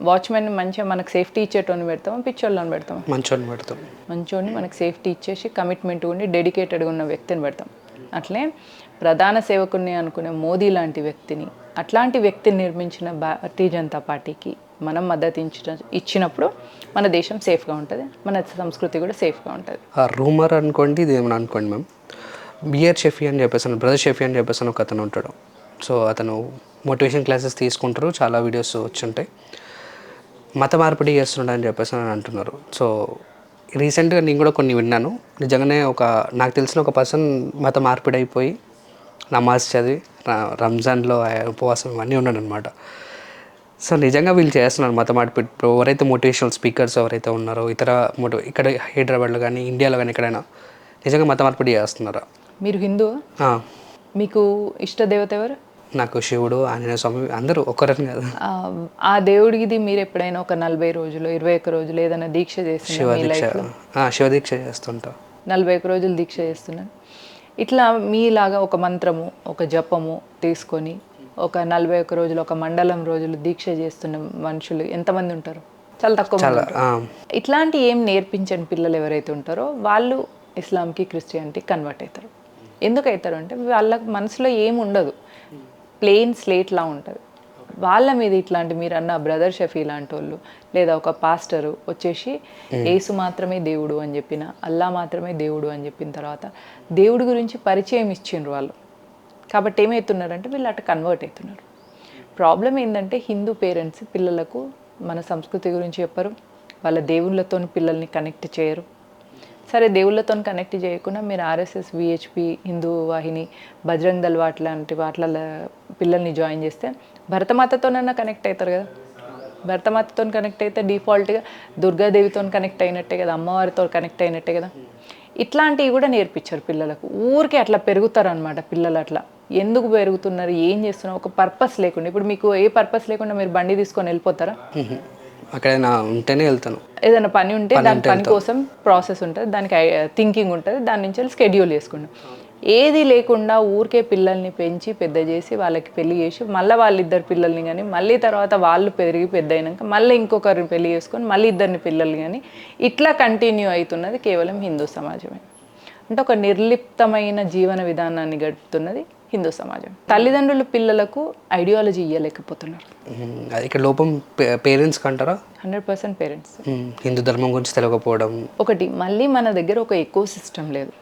వాచ్మెన్ మంచిగా మనకు సేఫ్టీ ఇచ్చేటోని పెడతాం, పిచ్చోళ్ళని పెడతాం. మంచోడిని మనకు సేఫ్టీ ఇచ్చేసి కమిట్మెంట్ ఉండి డెడికేటెడ్గా ఉన్న వ్యక్తిని పెడతాం. అట్లే ప్రధాన సేవకుడిని అనుకునే మోదీ లాంటి వ్యక్తిని, అట్లాంటి వ్యక్తిని నిర్మించిన భారతీయ జనతా పార్టీకి మనం మద్దతు ఇచ్చినప్పుడు మన దేశం సేఫ్గా ఉంటుంది, మన సంస్కృతి కూడా సేఫ్గా ఉంటుంది. రూమర్ అనుకోండి, ఇది ఏమైనా అనుకోండి మ్యామ్, బిఆర్ షెఫీ అని చెప్పేసి, బ్రదర్ షెఫీ అని చెప్పేసి ఒక అతను ఉంటాడు. సో అతను మోటివేషన్ క్లాసెస్ తీసుకుంటారు, చాలా వీడియోస్ వచ్చుంటాయి. మత మార్పిడి చేస్తున్నాడు అని చెప్పేసి అని అంటున్నారు. సో రీసెంట్గా నేను కూడా కొన్ని విన్నాను. నిజంగానే నాకు తెలిసిన ఒక పర్సన్ మత మార్పిడి అయిపోయి నమాజ్ చదివి రంజాన్లో ఉపవాసం ఇవన్నీ ఉన్నాడు అనమాట. సో నిజంగా వీళ్ళు చేస్తున్నారు మత మార్పిడి. ఎవరైతే మోటివేషనల్ స్పీకర్స్ ఎవరైతే ఉన్నారో ఇక్కడ హైదరాబాద్లో కానీ ఇండియాలో కానీ ఎక్కడైనా నిజంగా మత మార్పిడి చేస్తున్నారా? మీరు హిందూ? మీకు ఇష్ట దేవత ఎవరు? నాకు శివుడు, ఆంజనేయ స్వామి, అందరూ ఒక్కరని కాదు. ఆ దేవుడికి మీరు ఎప్పుడైనా ఒక 40 రోజులు 21 రోజులు ఏదైనా దీక్ష చేస్తున్నారు? శివదీక్ష చేస్తుంటా. 41 రోజులు దీక్ష చేస్తున్నాను. ఇట్లా మీలాగా ఒక మంత్రము, ఒక జపము తీసుకొని ఒక 41 రోజులు, ఒక మండలం రోజులు దీక్ష చేస్తున్న మనుషులు ఎంతమంది ఉంటారు? చాలా తక్కువ. ఇట్లాంటి ఏం నేర్పించని పిల్లలు ఎవరైతే ఉంటారో వాళ్ళు ఇస్లాంకి, క్రిస్టియానిటీకి కన్వర్ట్ అవుతారు. ఎందుకు అవుతారు అంటే వాళ్ళ మనసులో ఏమి ఉండదు, ప్లెయిన్ స్లేట్లా ఉంటుంది. వాళ్ళ మీద ఇట్లాంటి మీరు అన్న బ్రదర్ షఫీ లాంటి వాళ్ళు లేదా ఒక పాస్టరు వచ్చేసి యేసు మాత్రమే దేవుడు అని చెప్పిన, అల్లా మాత్రమే దేవుడు అని చెప్పిన తర్వాత దేవుడి గురించి పరిచయం ఇచ్చిండ్రు వాళ్ళు. కాబట్టి ఏమవుతున్నారంటే వీళ్ళు అటు కన్వర్ట్ అవుతున్నారు. ప్రాబ్లం ఏంటంటే హిందూ పేరెంట్స్ పిల్లలకు మన సంస్కృతి గురించి చెప్పరు, వాళ్ళ దేవుళ్ళతో పిల్లల్ని కనెక్ట్ చేయరు. సరే దేవుళ్ళతో కనెక్ట్ చేయకుండా మీరు ఆర్ఎస్ఎస్, విహెచ్పి, హిందూ వాహిని, బజరంగ్ దళ్ లాంటి వాటిల పిల్లల్ని జాయిన్ చేస్తే భరతమాతతోనన్నా కనెక్ట్ అవుతారు కదా. భరతమాతతో కనెక్ట్ అయితే డిఫాల్ట్గా దుర్గాదేవితో కనెక్ట్ అయినట్టే కదా, అమ్మవారితో కనెక్ట్ అయినట్టే కదా. ఇట్లాంటివి కూడా నేర్పించారు పిల్లలకు. ఊరికే అట్లా పెరుగుతారు అనమాట పిల్లలు. అట్లా ఎందుకు పెరుగుతున్నారు, ఏం చేస్తున్నారు, ఒక పర్పస్ లేకుండా. ఇప్పుడు మీకు ఏ పర్పస్ లేకుండా మీరు బండి తీసుకొని వెళ్ళిపోతారా? అక్కడ ఉంటేనే వెళ్తాను. ఏదైనా పని ఉంటే దాని పని కోసం ప్రాసెస్ ఉంటుంది, దానికి థింకింగ్ ఉంటుంది, దాని నుంచి స్కెడ్యూల్ చేసుకుంటాం. ఏది లేకుండా ఊరికే పిల్లల్ని పెంచి పెద్ద చేసి వాళ్ళకి పెళ్లి చేసి మళ్ళీ వాళ్ళిద్దరు పిల్లల్ని కానీ మళ్ళీ తర్వాత వాళ్ళు పెరిగి పెద్ద అయినాక మళ్ళీ ఇంకొకరిని పెళ్లి చేసుకొని మళ్ళీ ఇద్దరిని పిల్లల్ని కానీ ఇట్లా కంటిన్యూ అవుతున్నది కేవలం హిందూ సమాజమే. అంటే ఒక నిర్లిప్తమైన జీవన విధానాన్ని గడుపుతున్నది హిందూ సమాజం. తల్లిదండ్రులు పిల్లలకు ఐడియాలజీ ఇవ్వలేకపోతున్నారు. ఇక్కడ లోపం పేరెంట్స్ కంటారా? 100% పేరెంట్స్. హిందూ ధర్మం గురించి తెలియకపోవడం ఒకటి. మళ్ళీ మన దగ్గర ఒక ఎకో సిస్టమ్ లేదు,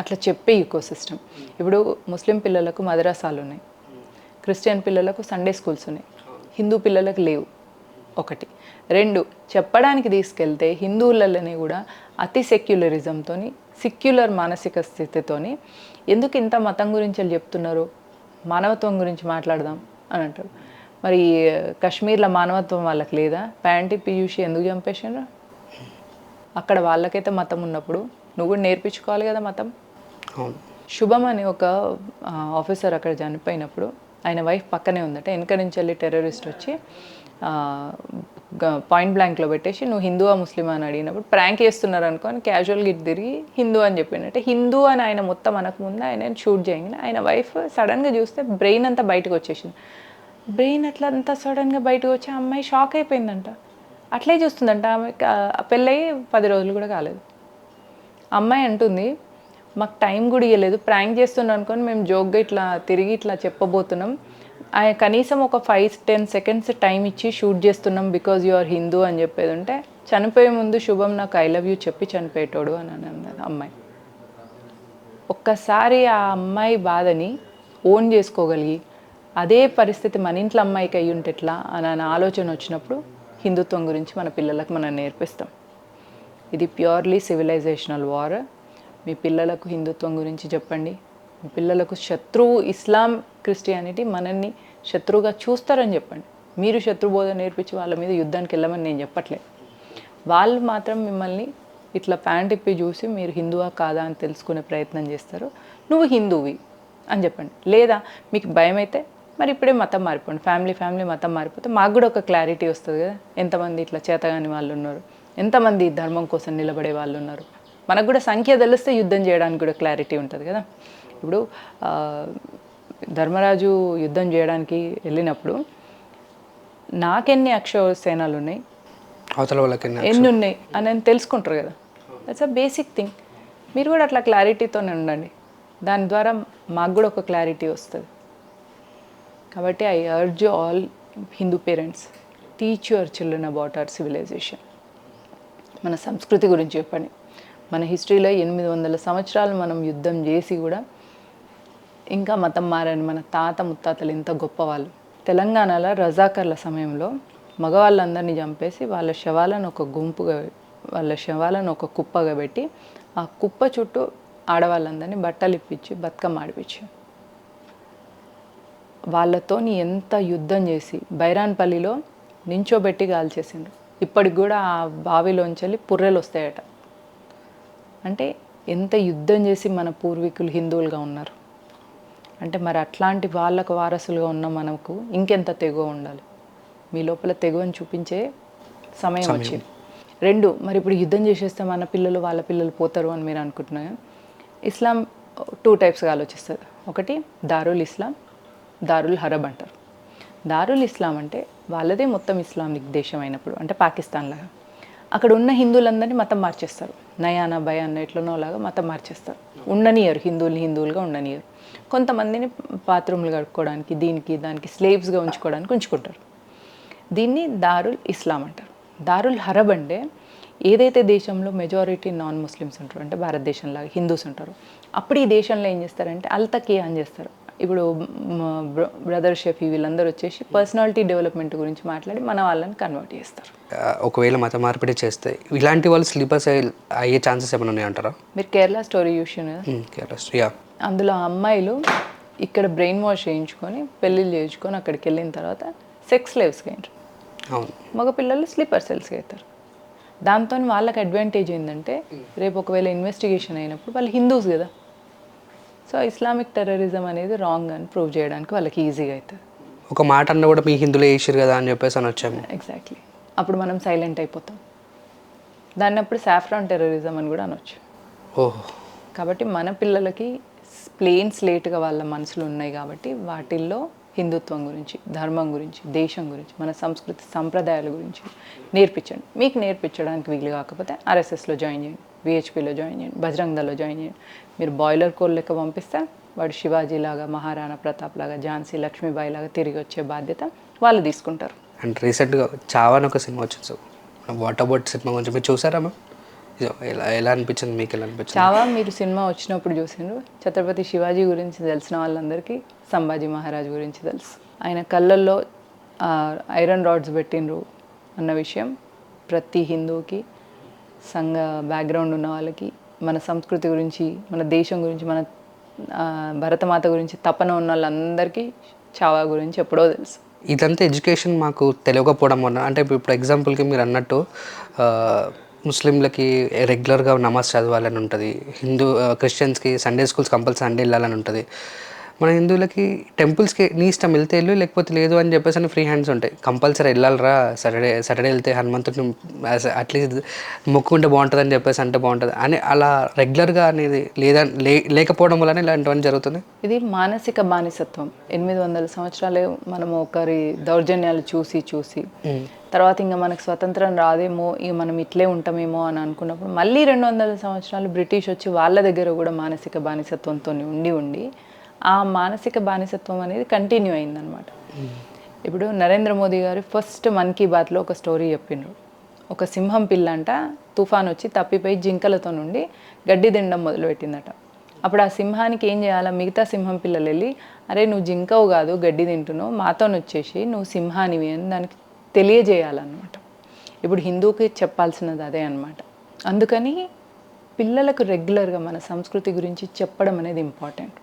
అట్లా చెప్పే ఎకో సిస్టమ్. ఇప్పుడు ముస్లిం పిల్లలకు మదరసాలు ఉన్నాయి, క్రిస్టియన్ పిల్లలకు సండే స్కూల్స్ ఉన్నాయి, హిందూ పిల్లలకు లేవు. ఒకటి. రెండు, చెప్పడానికి తీసుకెళ్తే హిందువులలోనే కూడా అతి సెక్యులరిజంతో, సెక్యులర్ మానసిక స్థితితోని ఎందుకు ఇంత మతం గురించి వాళ్ళు చెప్తున్నారు, మానవత్వం గురించి మాట్లాడదాం అని అంటారు. మరి కాశ్మీర్లో మానవత్వం వాళ్ళకి లేదా? ప్యాంటీ పీయూషి ఎందుకు చంపేసారు? అక్కడ వాళ్ళకైతే మతం ఉన్నప్పుడు నువ్వు కూడా నేర్పించుకోవాలి కదా మతం. శుభం అని ఒక ఆఫీసర్ అక్కడ చనిపోయినప్పుడు ఆయన వైఫ్ పక్కనే ఉందట, వెనక నుంచి వెళ్ళి టెర్రరిస్ట్ వచ్చి పాయింట్ బ్లాంక్లో పెట్టేసి నువ్వు హిందువా ముస్లిమా అని అడిగినప్పుడు ప్రాంక్ చేస్తున్నారు అనుకోని క్యాజువల్గా ఇటు తిరిగి హిందూ అని చెప్పిందంటే హిందూ అని ఆయన మొత్తం అనకముందు ఆయన షూట్ చేయగానే ఆయన వైఫ్ సడన్గా చూస్తే బ్రెయిన్ అంతా బయటకు వచ్చేసింది. బ్రెయిన్ అట్లా అంతా సడన్గా బయటకు వచ్చి ఆ అమ్మాయి షాక్ అయిపోయిందంట. అట్లే చూస్తుందంట. ఆమె పెళ్ళయి 10 రోజులు కూడా కాలేదు. అమ్మాయి అంటుంది మాకు టైం కూడా ఇవ్వలేదు, ప్రాంక్ చేస్తున్నాం అనుకొని మేము జోక్గా ఇట్లా తిరిగి ఇట్లా చెప్పబోతున్నాం, ఆయన కనీసం ఒక 5-10 సెకండ్స్ టైం ఇచ్చి షూట్ చేస్తున్నాం బికాజ్ యు ఆర్ హిందూ అని చెప్పేది ఉంటే చనిపోయే ముందు శుభం నాకు ఐ లవ్ యూ చెప్పి చనిపోయేటోడు అని అన్నది అమ్మాయి. ఒక్కసారి ఆ అమ్మాయి బాధని ఓన్ చేసుకోగలిగి అదే పరిస్థితి మన ఇంట్లో అమ్మాయికి అయ్యి ఉంటే ఎట్లా అని ఆలోచన వచ్చినప్పుడు హిందుత్వం గురించి మన పిల్లలకు మనం నేర్పిస్తాం. ఇది ప్యూర్లీ సివిలైజేషనల్ వార్. మీ పిల్లలకు హిందుత్వం గురించి చెప్పండి. మీ పిల్లలకు శత్రువు ఇస్లాం, క్రిస్టియానిటీ మనల్ని శత్రువుగా చూస్తారని చెప్పండి. మీరు శత్రుబోధ నేర్పించి వాళ్ళ మీద యుద్ధానికి వెళ్ళమని నేను చెప్పట్లేదు. వాళ్ళు మాత్రం మిమ్మల్ని ఇట్లా ప్యాంట్ ఇప్పి చూసి మీరు హిందువా కాదా అని తెలుసుకునే ప్రయత్నం చేస్తారు. నువ్వు హిందువి అని చెప్పండి. లేదా మీకు భయం అయితే మరి ఇప్పుడే మతం మారిపోండి. ఫ్యామిలీ మతం మారిపోతే మాకు కూడా ఒక క్లారిటీ వస్తుంది కదా, ఎంతమంది ఇట్లా చేతగాని వాళ్ళు ఉన్నారు, ఎంతమంది ధర్మం కోసం నిలబడే వాళ్ళు ఉన్నారు. మనకు కూడా సంఖ్య తెలిస్తే యుద్ధం చేయడానికి కూడా క్లారిటీ ఉంటుంది కదా. ఇప్పుడు ధర్మరాజు యుద్ధం చేయడానికి వెళ్ళినప్పుడు నాకెన్ని అక్షసేనాలు ఉన్నాయి, అవతల వాళ్ళకి ఎన్ని ఉన్నాయి అని తెలుసుకుంటారు కదా. That's a basic thing. మీరు కూడా అట్లా క్లారిటీతోనే ఉండండి, దాని ద్వారా మాకు కూడా ఒక క్లారిటీ వస్తుంది. కాబట్టి I urge all Hindu parents, teach your children about our civilisation. మన సంస్కృతి గురించి చెప్పండి. మన హిస్టరీలో 800 సంవత్సరాలు మనం యుద్ధం చేసి కూడా ఇంకా మతం మారని మన తాత ముత్తాతలు ఎంత గొప్పవాళ్ళు. తెలంగాణలో రజాకర్ల సమయంలో మగవాళ్ళందరినీ చంపేసి వాళ్ళ శవాలను ఒక గుంపుగా, వాళ్ళ శవాలను ఒక కుప్పగా పెట్టి ఆ కుప్ప చుట్టూ ఆడవాళ్ళందరినీ బట్టలు ఇప్పించి బతుకమ్మ ఆడిపించి వాళ్ళతోని ఎంత యుద్ధం చేసి బైరాన్పల్లిలో నించోబెట్టి కాల్చేసిండ్రు. ఇప్పటికి కూడా ఆ బావిలోంచి పుర్రెలు వస్తాయట. అంటే ఎంత యుద్ధం చేసి మన పూర్వీకులు హిందువులుగా ఉన్నారు అంటే మరి అట్లాంటి వాళ్ళకు వారసులుగా ఉన్న మనకు ఇంకెంత తెగువ ఉండాలి. మీ లోపల తెగువని చూపించే సమయం వచ్చింది. 2, మరి ఇప్పుడు యుద్ధం చేసేస్తే మన పిల్లలు వాళ్ళ పిల్లలు పోతారు అని మీరు అనుకుంటున్నారు. ఇస్లాం 2 టైప్స్గా ఆలోచిస్తుంది. ఒకటి దారుల్ ఇస్లాం, దారుల్ హరబ్ అంటారు. దారుల్ ఇస్లాం అంటే వాళ్ళదే మొత్తం ఇస్లామిక్ దేశం అయినప్పుడు, అంటే పాకిస్తాన్ లాగా అక్కడ ఉన్న హిందువులందరినీ మతం మార్చేస్తారు. నయానా భయాన్న ఎట్లనో లాగా మతం మార్చేస్తారు. ఉండనియరు, హిందువులుగా ఉండనియరు. కొంతమందిని బాత్రూమ్లు కడుక్కోవడానికి, దీనికి దానికి స్లేవ్స్గా ఉంచుకోవడానికి ఉంచుకుంటారు. దీన్ని దారుల్ ఇస్లాం అంటారు. దారుల్ హరబ్ అంటే ఏదైతే దేశంలో మెజారిటీ నాన్ ముస్లిమ్స్ ఉంటారు, అంటే భారతదేశంలాగా హిందూస్ ఉంటారు, అప్పుడు ఈ దేశంలో ఏం చేస్తారంటే అల్తకియా అని చేస్తారు. ఇప్పుడు బ్రదర్ షఫీ వీళ్ళందరూ వచ్చేసి పర్సనాలిటీ డెవలప్మెంట్ గురించి మాట్లాడి మన వాళ్ళని కన్వర్ట్ చేస్తారు. ఒకవేళ మత మార్పిడి చేస్తే ఇలాంటి వాళ్ళు స్లీపర్స్ అయ్యే ఛాన్సెస్ ఏమైనా ఉన్నాయంటారా? మీరు కేరళ స్టోరీ చూసిన కేరళ, అందులో అమ్మాయిలు ఇక్కడ బ్రెయిన్ వాష్ చేయించుకొని పెళ్ళిళ్ళు చేయించుకొని అక్కడికి వెళ్ళిన తర్వాత సెక్స్ స్లేవ్స్గా అయ్యారు. అవును, మగపిల్లలు స్లీపర్ సెల్స్గా అవుతారు. దాంతో వాళ్ళకి అడ్వాంటేజ్ ఏంటంటే రేపు ఒకవేళ ఇన్వెస్టిగేషన్ అయినప్పుడు వాళ్ళు హిందూస్ కదా, సో ఇస్లామిక్ టెర్రరిజం అనేది రాంగ్ అని ప్రూవ్ చేయడానికి వాళ్ళకి ఈజీగా అవుతుంది. ఒక మాట అన్న కూడా మీ హిందువులే వేసారు కదా అని చెప్పేసి అని వచ్చాము. ఎగ్జాక్ట్లీ. అప్పుడు మనం సైలెంట్ అయిపోతాం. దాన్ని అప్పుడు సాఫ్రాన్ టెర్రరిజం అని కూడా అనొచ్చు. ఓహో. కాబట్టి మన పిల్లలకి ప్లెయిన్ స్లేట్గా వాళ్ళ మనసులు ఉన్నాయి కాబట్టి వాటిల్లో హిందుత్వం గురించి, ధర్మం గురించి, దేశం గురించి, మన సంస్కృతి సంప్రదాయాల గురించి నేర్పించండి. మీకు నేర్పించడానికి వీలు కాకపోతే ఆర్ఎస్ఎస్లో జాయిన్ చేయండి, విహెచ్పిలో జాయిన్ చేయండి, బజరంగ్ దళ్లో జాయిన్ చేయండి. మీరు బాయిలర్ కోల్ లెక్క పంపిస్తే వాడు శివాజీ లాగా, మహారాణా ప్రతాప్ లాగా, ఝాన్సీ లక్ష్మీబాయి లాగా తిరిగి వచ్చే బాధ్యత వాళ్ళు తీసుకుంటారు. అండ్ రీసెంట్గా చావని ఒక సినిమా వచ్చింది. సో వాట్ అబౌట్ సినిమా గురించి మీరు చూసారా మ్యామ్? ఎలా అనిపించింది మీకు? ఎలా అనిపించింది? చావా మీరు సినిమా వచ్చినప్పుడు చూసిండ్రు. ఛత్రపతి శివాజీ గురించి తెలిసిన వాళ్ళందరికీ సంభాజీ మహారాజ్ గురించి తెలుసు. ఆయన కళ్ళల్లో ఐరన్ రాడ్స్ పెట్టిండ్రు అన్న విషయం ప్రతి హిందువుకి, సంఘ బ్యాక్గ్రౌండ్ ఉన్న వాళ్ళకి, మన సంస్కృతి గురించి, మన దేశం గురించి, మన భరతమాత గురించి తపన ఉన్న వాళ్ళందరికీ చావా గురించి ఎప్పుడో తెలుసు. ఇదంతా ఎడ్యుకేషన్ మాకు తెలియకపోవడం వల్ల, అంటే ఇప్పుడు ఎగ్జాంపుల్కి మీరు అన్నట్టు ముస్లింలకి రెగ్యులర్గా నమాజ్ చదవాలని ఉంటుంది, క్రిస్టియన్స్కి సండే స్కూల్స్ కంపల్సరీ సండే వెళ్ళాలని ఉంటుంది. మన హిందువులకి టెంపుల్స్కి నీ ఇష్టం వెళ్తే వెళ్ళు, లేకపోతే లేదు అని చెప్పేసి అని ఫ్రీ హ్యాండ్స్ ఉంటాయి. కంపల్సరీ వెళ్ళాలరా, సాటర్డే వెళ్తే హనుమంతుడిని అట్లీస్ట్ మొక్కుకుంటే బాగుంటుంది అని చెప్పేసి అంటే బాగుంటుంది అని అలా రెగ్యులర్గా అనేది లేకపోవడం వల్లనే ఇలాంటివన్నీ జరుగుతుంది. ఇది మానసిక బానిసత్వం. 800 సంవత్సరాలు మనము ఒకరి దౌర్జన్యాలు చూసి తర్వాత ఇంకా మనకు స్వతంత్రం రాదేమో, ఇక మనం ఇట్లే ఉంటామేమో అని అనుకున్నప్పుడు మళ్ళీ 200 సంవత్సరాలు బ్రిటిష్ వచ్చి వాళ్ళ దగ్గర కూడా మానసిక బానిసత్వంతో ఉండి ఆ మానసిక బానిసత్వం అనేది కంటిన్యూ అయిందనమాట. ఇప్పుడు నరేంద్ర మోదీ గారు ఫస్ట్ మన్ కీ బాత్లో ఒక స్టోరీ చెప్పిండ్రు. ఒక సింహం పిల్ల అంట తుఫాన్ వచ్చి తప్పిపోయి జింకలతో నుండి గడ్డి తినడం మొదలుపెట్టిందట. అప్పుడు ఆ సింహానికి ఏం చేయాలా, మిగతా సింహం పిల్లలు వెళ్ళి అరే నువ్వు జింకవు కాదు గడ్డి తింటున్నావు, మాతో వచ్చేసి నువ్వు సింహానివి అని దానికి తెలియజేయాలన్నమాట. ఇప్పుడు హిందూకి చెప్పాల్సినది అదే అనమాట. అందుకని పిల్లలకు రెగ్యులర్గా మన సంస్కృతి గురించి చెప్పడం అనేది ఇంపార్టెంట్.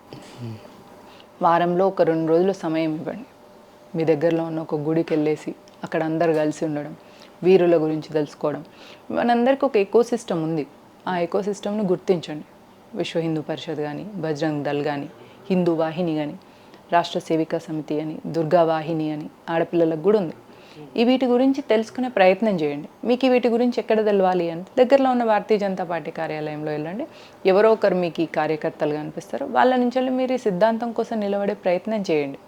వారంలో ఒక 2 రోజులు సమయం ఇవ్వండి. మీ దగ్గరలో ఉన్న ఒక గుడికి వెళ్ళేసి అక్కడ అందరు కలిసి ఉండడం, వీరుల గురించి తెలుసుకోవడం. మనందరికీ ఒక ఎకోసిస్టమ్ ఉంది, ఆ ఎకోసిస్టమ్ను గుర్తించండి. విశ్వ హిందూ పరిషత్ కానీ, బజరంగ్ దళ్ కానీ, హిందూ వాహిని కానీ, రాష్ట్ర సేవికా సమితి అని, దుర్గా వాహిని అని ఆడపిల్లలకు కూడా ఉంది. ఈ వీటి గురించి తెలుసుకునే ప్రయత్నం చేయండి. మీకు ఈ వీటి గురించి ఎక్కడ తెలవాలి అంటే దగ్గరలో ఉన్న భారతీయ జనతా పార్టీ కార్యాలయంలో వెళ్ళండి. ఎవరో ఒకరు మీకు ఈ కార్యకర్తలు కనిపిస్తారు. వాళ్ళ నుంచి వెళ్ళి మీరు ఈ సిద్ధాంతం కోసం నిలబడే ప్రయత్నం చేయండి.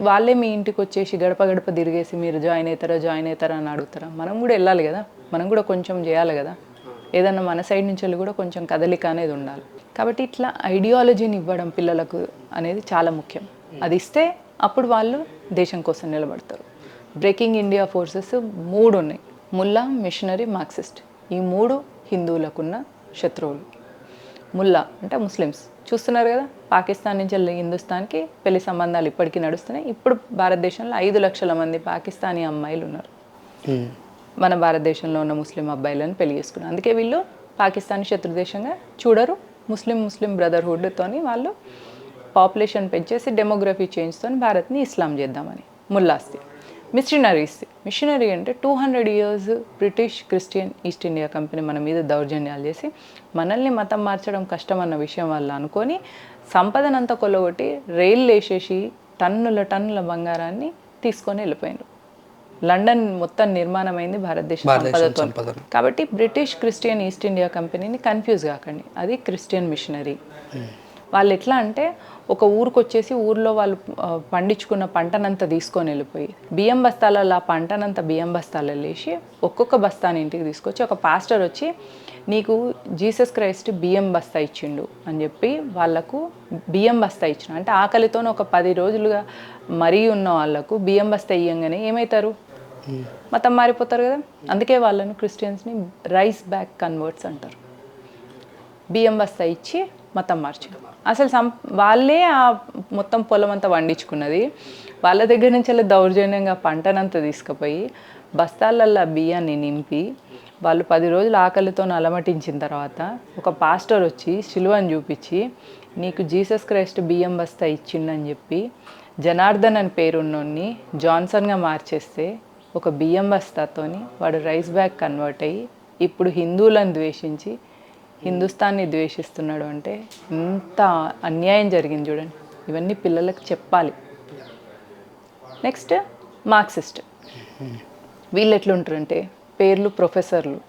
వాళ్ళే మీ ఇంటికి వచ్చేసి గడప గడప తిరిగేసి మీరు జాయిన్ అవుతారా అని అడుగుతారా? మనం కూడా వెళ్ళాలి కదా, మనం కూడా కొంచెం చేయాలి కదా, ఏదన్నా మన సైడ్ నుంచి వెళ్ళి కూడా కొంచెం కదలిక అనేది ఉండాలి. కాబట్టి ఇట్లా ఐడియాలజీని ఇవ్వడం పిల్లలకు అనేది చాలా ముఖ్యం. అది ఇస్తే అప్పుడు వాళ్ళు దేశం కోసం నిలబడతారు. బ్రేకింగ్ ఇండియా ఫోర్సెస్ 3 ఉన్నాయి: ముల్లా, మిషనరీ, మార్క్సిస్ట్. ఈ 3 హిందువులకున్న శత్రువులు. ముల్లా అంటే ముస్లిమ్స్ చూస్తున్నారు కదా, పాకిస్తాన్ నుంచి వెళ్ళి హిందుస్థాన్కి పెళ్లి సంబంధాలు ఇప్పటికీ నడుస్తున్నాయి. ఇప్పుడు భారతదేశంలో 5 లక్షల మంది పాకిస్తానీ అమ్మాయిలు ఉన్నారు. మన భారతదేశంలో ఉన్న ముస్లిం అబ్బాయిలను పెళ్లి చేసుకున్నారు. అందుకే వీళ్ళు పాకిస్తాన్ శత్రుదేశంగా చూడరు. ముస్లిం బ్రదర్హుడ్తోని వాళ్ళు పాపులేషన్ పెంచేసి డెమోగ్రఫీ చేంజ్తో భారత్ని ఇస్లాం చేద్దామని. ముల్లాస్ది. మిషనరీ అంటే 200 years British Christian east India company మన మీద దౌర్జన్యాలు చేసి మనల్ని మతం మార్చడం కష్టం అన్న విషయం వాళ్ళు అనుకొని సంపదనంతా కొల్లగొట్టి రైళ్ళు వేసేసి టన్నుల బంగారాన్ని తీసుకొని వెళ్ళిపోయినారు. లండన్ మొత్తం నిర్మాణమైంది భారతదేశ సంపదతో. కాబట్టి బ్రిటిష్ క్రిస్టియన్ ఈస్ట్ ఇండియా కంపెనీని కన్ఫ్యూజ్ కాకండి, అది క్రిస్టియన్ మిషనరీ. వాళ్ళు ఎట్లా అంటే ఒక ఊరికి వచ్చేసి ఊర్లో వాళ్ళు పండించుకున్న పంటనంతా తీసుకొని వెళ్ళిపోయి బియ్యం బస్తాలలో ఆ పంటనంతా బియ్యం బస్తాలలో వేసి ఒక్కొక్క బస్తాని ఇంటికి తీసుకొచ్చి ఒక పాస్టర్ వచ్చి నీకు జీసస్ క్రైస్ట్ బియ్యం బస్తా ఇచ్చిండు అని చెప్పి వాళ్ళకు బియ్యం బస్తా ఇచ్చిన అంటే ఆకలితో ఒక 10 రోజులుగా మరీ ఉన్న వాళ్ళకు బియ్యం బస్తా ఇయ్యంగానే ఏమవుతారు? మతం మారిపోతారు కదా. అందుకే వాళ్ళను క్రిస్టియన్స్ని రైస్ బ్యాక్ కన్వర్ట్స్ అంటారు. బియ్యం బస్తా ఇచ్చి మతం మార్చారు. అసలు వాళ్ళే ఆ మొత్తం పొలం అంతా వండించుకున్నది. వాళ్ళ దగ్గర నుంచి అలా దౌర్జన్యంగా పంటనంతా తీసుకుపోయి బస్తాలల్లో బియ్యాన్ని నింపి వాళ్ళు 10 రోజులు ఆకలితో అలమటించిన తర్వాత ఒక పాస్టర్ వచ్చి శిలువను చూపించి నీకు జీసస్ క్రైస్ట్ బియ్యం బస్తా ఇచ్చిండని చెప్పి జనార్దన్ అని పేరున్నోన్ని జాన్సన్గా మార్చేస్తే ఒక బియ్యం బస్తాతోని వాడు రైస్ బ్యాగ్ కన్వర్ట్ అయ్యి ఇప్పుడు హిందువులను ద్వేషించి హిందుస్థాన్ని ద్వేషిస్తున్నాడు. అంటే ఎంత అన్యాయం జరిగింది చూడండి. ఇవన్నీ పిల్లలకు చెప్పాలి. Next Marxist. వీళ్ళు ఎట్లుంటారంటే పేర్లు ప్రొఫెసర్లు,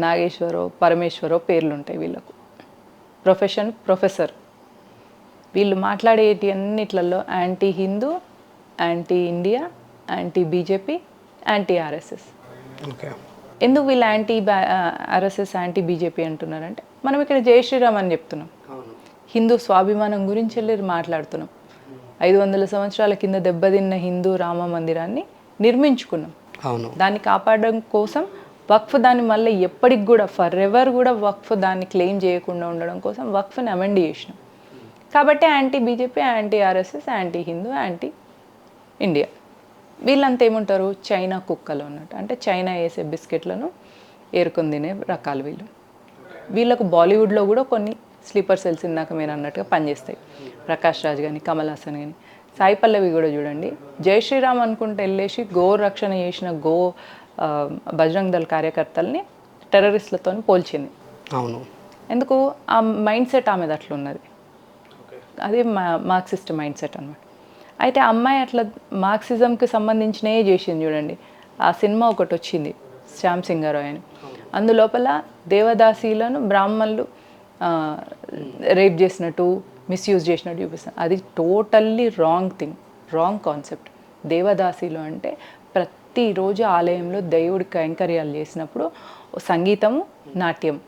నాగేశ్వరో పరమేశ్వరో పేర్లు ఉంటాయి వీళ్ళకు. Profession professor. వీళ్ళు మాట్లాడేటి అన్నిట్లలో anti Hindu, anti India, anti BJP, anti RSS. ఎందుకు వీళ్ళు ఆర్ఎస్ఎస్ యాంటీ బీజేపీ అంటున్నారంటే మనం ఇక్కడ జై శ్రీరామ్ అని చెప్తున్నాం, హిందూ స్వాభిమానం గురించి వెళ్ళి మాట్లాడుతున్నాం. 500 సంవత్సరాల కింద దెబ్బతిన్న హిందూ రామ మందిరాన్ని నిర్మించుకున్నాం. దాన్ని కాపాడడం కోసం వక్ఫ్ దాన్ని మళ్ళీ ఎప్పటికి కూడా ఫర్ ఎవర్ కూడా వక్ఫ్ దాన్ని క్లెయిమ్ చేయకుండా ఉండడం కోసం వక్ఫ్ని అమెండ్ చేసినాం. కాబట్టి anti BJP, anti RSS, anti Hindu, anti India. వీళ్ళంతా ఏముంటారు? చైనా కుక్కలు అన్నట్టు. అంటే చైనా వేసే బిస్కెట్లను ఏరుకొని తినే రకాలు వీళ్ళు. వీళ్ళకు బాలీవుడ్లో కూడా కొన్ని స్లీపర్ సెల్స్ ఇందాక మీరు అన్నట్టుగా పనిచేస్తాయి. ప్రకాష్ రాజ్ కానీ, కమల్ హాసన్ కానీ, సాయి పల్లవి కూడా చూడండి జై శ్రీరామ్ అనుకుంటే వెళ్ళేసి గో రక్షణ చేసిన బజరంగ్ దళ్ కార్యకర్తల్ని టెర్రరిస్టులతో పోల్చింది. అవును. ఎందుకు? ఆ మైండ్ సెట్ ఆమెది అట్లా ఉన్నది. అదే మార్క్సిస్ట్ మైండ్ సెట్ అనమాట. అయితే అమ్మాయి అట్లా మార్క్సిజంకి సంబంధించినవి చేసింది చూడండి. ఆ సినిమా ఒకటి వచ్చింది శ్యామ్ సింగారాయ్ అని. అందులోపల దేవదాసీలను బ్రాహ్మణులు రేప్ చేసినట్టు, మిస్యూజ్ చేసినట్టు చూపిస్తారు. అది totally wrong thing, wrong concept. దేవదాసీలు అంటే ప్రతిరోజు ఆలయంలో దేవుడి కైంకర్యాలు చేసినప్పుడు సంగీతము, నాట్యం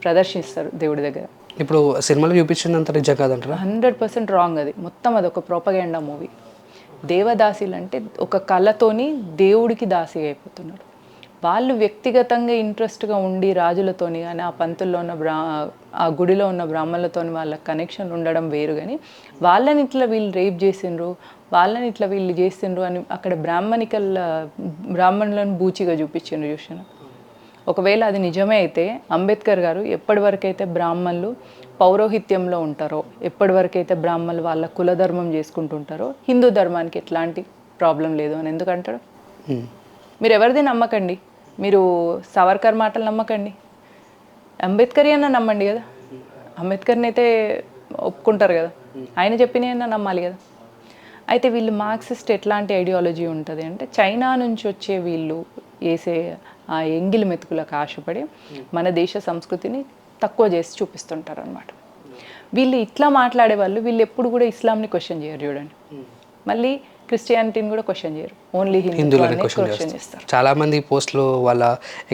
ప్రదర్శిస్తారు దేవుడి దగ్గర. ఇప్పుడు సినిమాలో చూపించినంత నిజం కాదంటారా? 100% రాంగ్. అది మొత్తం అదొక ప్రొపగెండా మూవీ. దేవదాసీలు అంటే ఒక కళతోని దేవుడికి దాసి అయిపోతున్నారు. వాళ్ళు వ్యక్తిగతంగా ఇంట్రెస్ట్గా ఉండి రాజులతోని కానీ ఆ పంతుల్లో ఉన్న ఆ గుడిలో ఉన్న బ్రాహ్మణులతోని వాళ్ళ కనెక్షన్ ఉండడం వేరు. కానీ వాళ్ళని ఇట్లా వీళ్ళు రేప్ చేసిండ్రు, వాళ్ళని ఇట్లా వీళ్ళు చేసిండ్రు అని అక్కడ బ్రాహ్మణులను బూచిగా చూపించిండ్రు. చూసాను. ఒకవేళ అది నిజమే అయితే అంబేద్కర్ గారు ఎప్పటి వరకైతే బ్రాహ్మణులు పౌరోహిత్యంలో ఉంటారో, ఎప్పటి వరకైతే బ్రాహ్మణులు వాళ్ళ కులధర్మం చేసుకుంటుంటారో హిందూ ధర్మానికి ఎట్లాంటి ప్రాబ్లం లేదు అని ఎందుకంటాడు? మీరు ఎవరిది నమ్మకండి, మీరు సావర్కర్ మాటలు నమ్మకండి, అంబేద్కర్ అన్న నమ్మండి కదా. అంబేద్కర్ని అయితే ఒప్పుకుంటారు కదా, ఆయన చెప్పినైనా నమ్మాలి కదా. అయితే వీళ్ళు మార్క్సిస్ట్ ఎట్లాంటి ఐడియాలజీ ఉంటుంది అంటే చైనా నుంచి వచ్చే వీళ్ళు వేసే ఆ ఎంగిలి మెతుకులకు ఆశపడి మన దేశ సంస్కృతిని తక్కువ చేసి చూపిస్తుంటారు అనమాట. వీళ్ళు ఇట్లా మాట్లాడే వాళ్ళు వీళ్ళు ఎప్పుడు కూడా ఇస్లాంని క్వశ్చన్ చేయరు చూడండి, మళ్ళీ క్రిస్టియానిటీని కూడా క్వశ్చన్ చేయరు, ఓన్లీ హిందువులని క్వశ్చన్ చేస్తారు. చాలా మంది పోస్టులు వాళ్ళ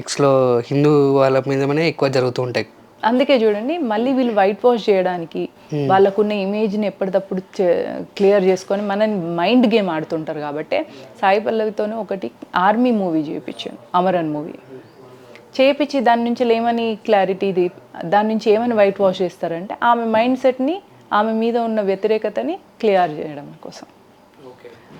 ఎక్స్లో హిందూ వాళ్ళ మీదనే ఎక్కువ జరుగుతూ ఉంటాయి. అందుకే చూడండి మళ్ళీ వీళ్ళు వైట్ వాష్ చేయడానికి వాళ్ళకున్న ఇమేజ్ని ఎప్పటికప్పుడు క్లియర్ చేసుకొని మన మైండ్ గేమ్ ఆడుతుంటారు. కాబట్టి సాయి పల్లవితోనే ఒకటి ఆర్మీ మూవీ చేయించాను, అమరన్ మూవీ చేయించి దాని నుంచి ఏమని క్లారిటీ దాని నుంచి ఏమని వైట్ వాష్ చేస్తారంటే ఆమె మైండ్ సెట్ని, ఆమె మీద ఉన్న వ్యతిరేకతని క్లియర్ చేయడం కోసం.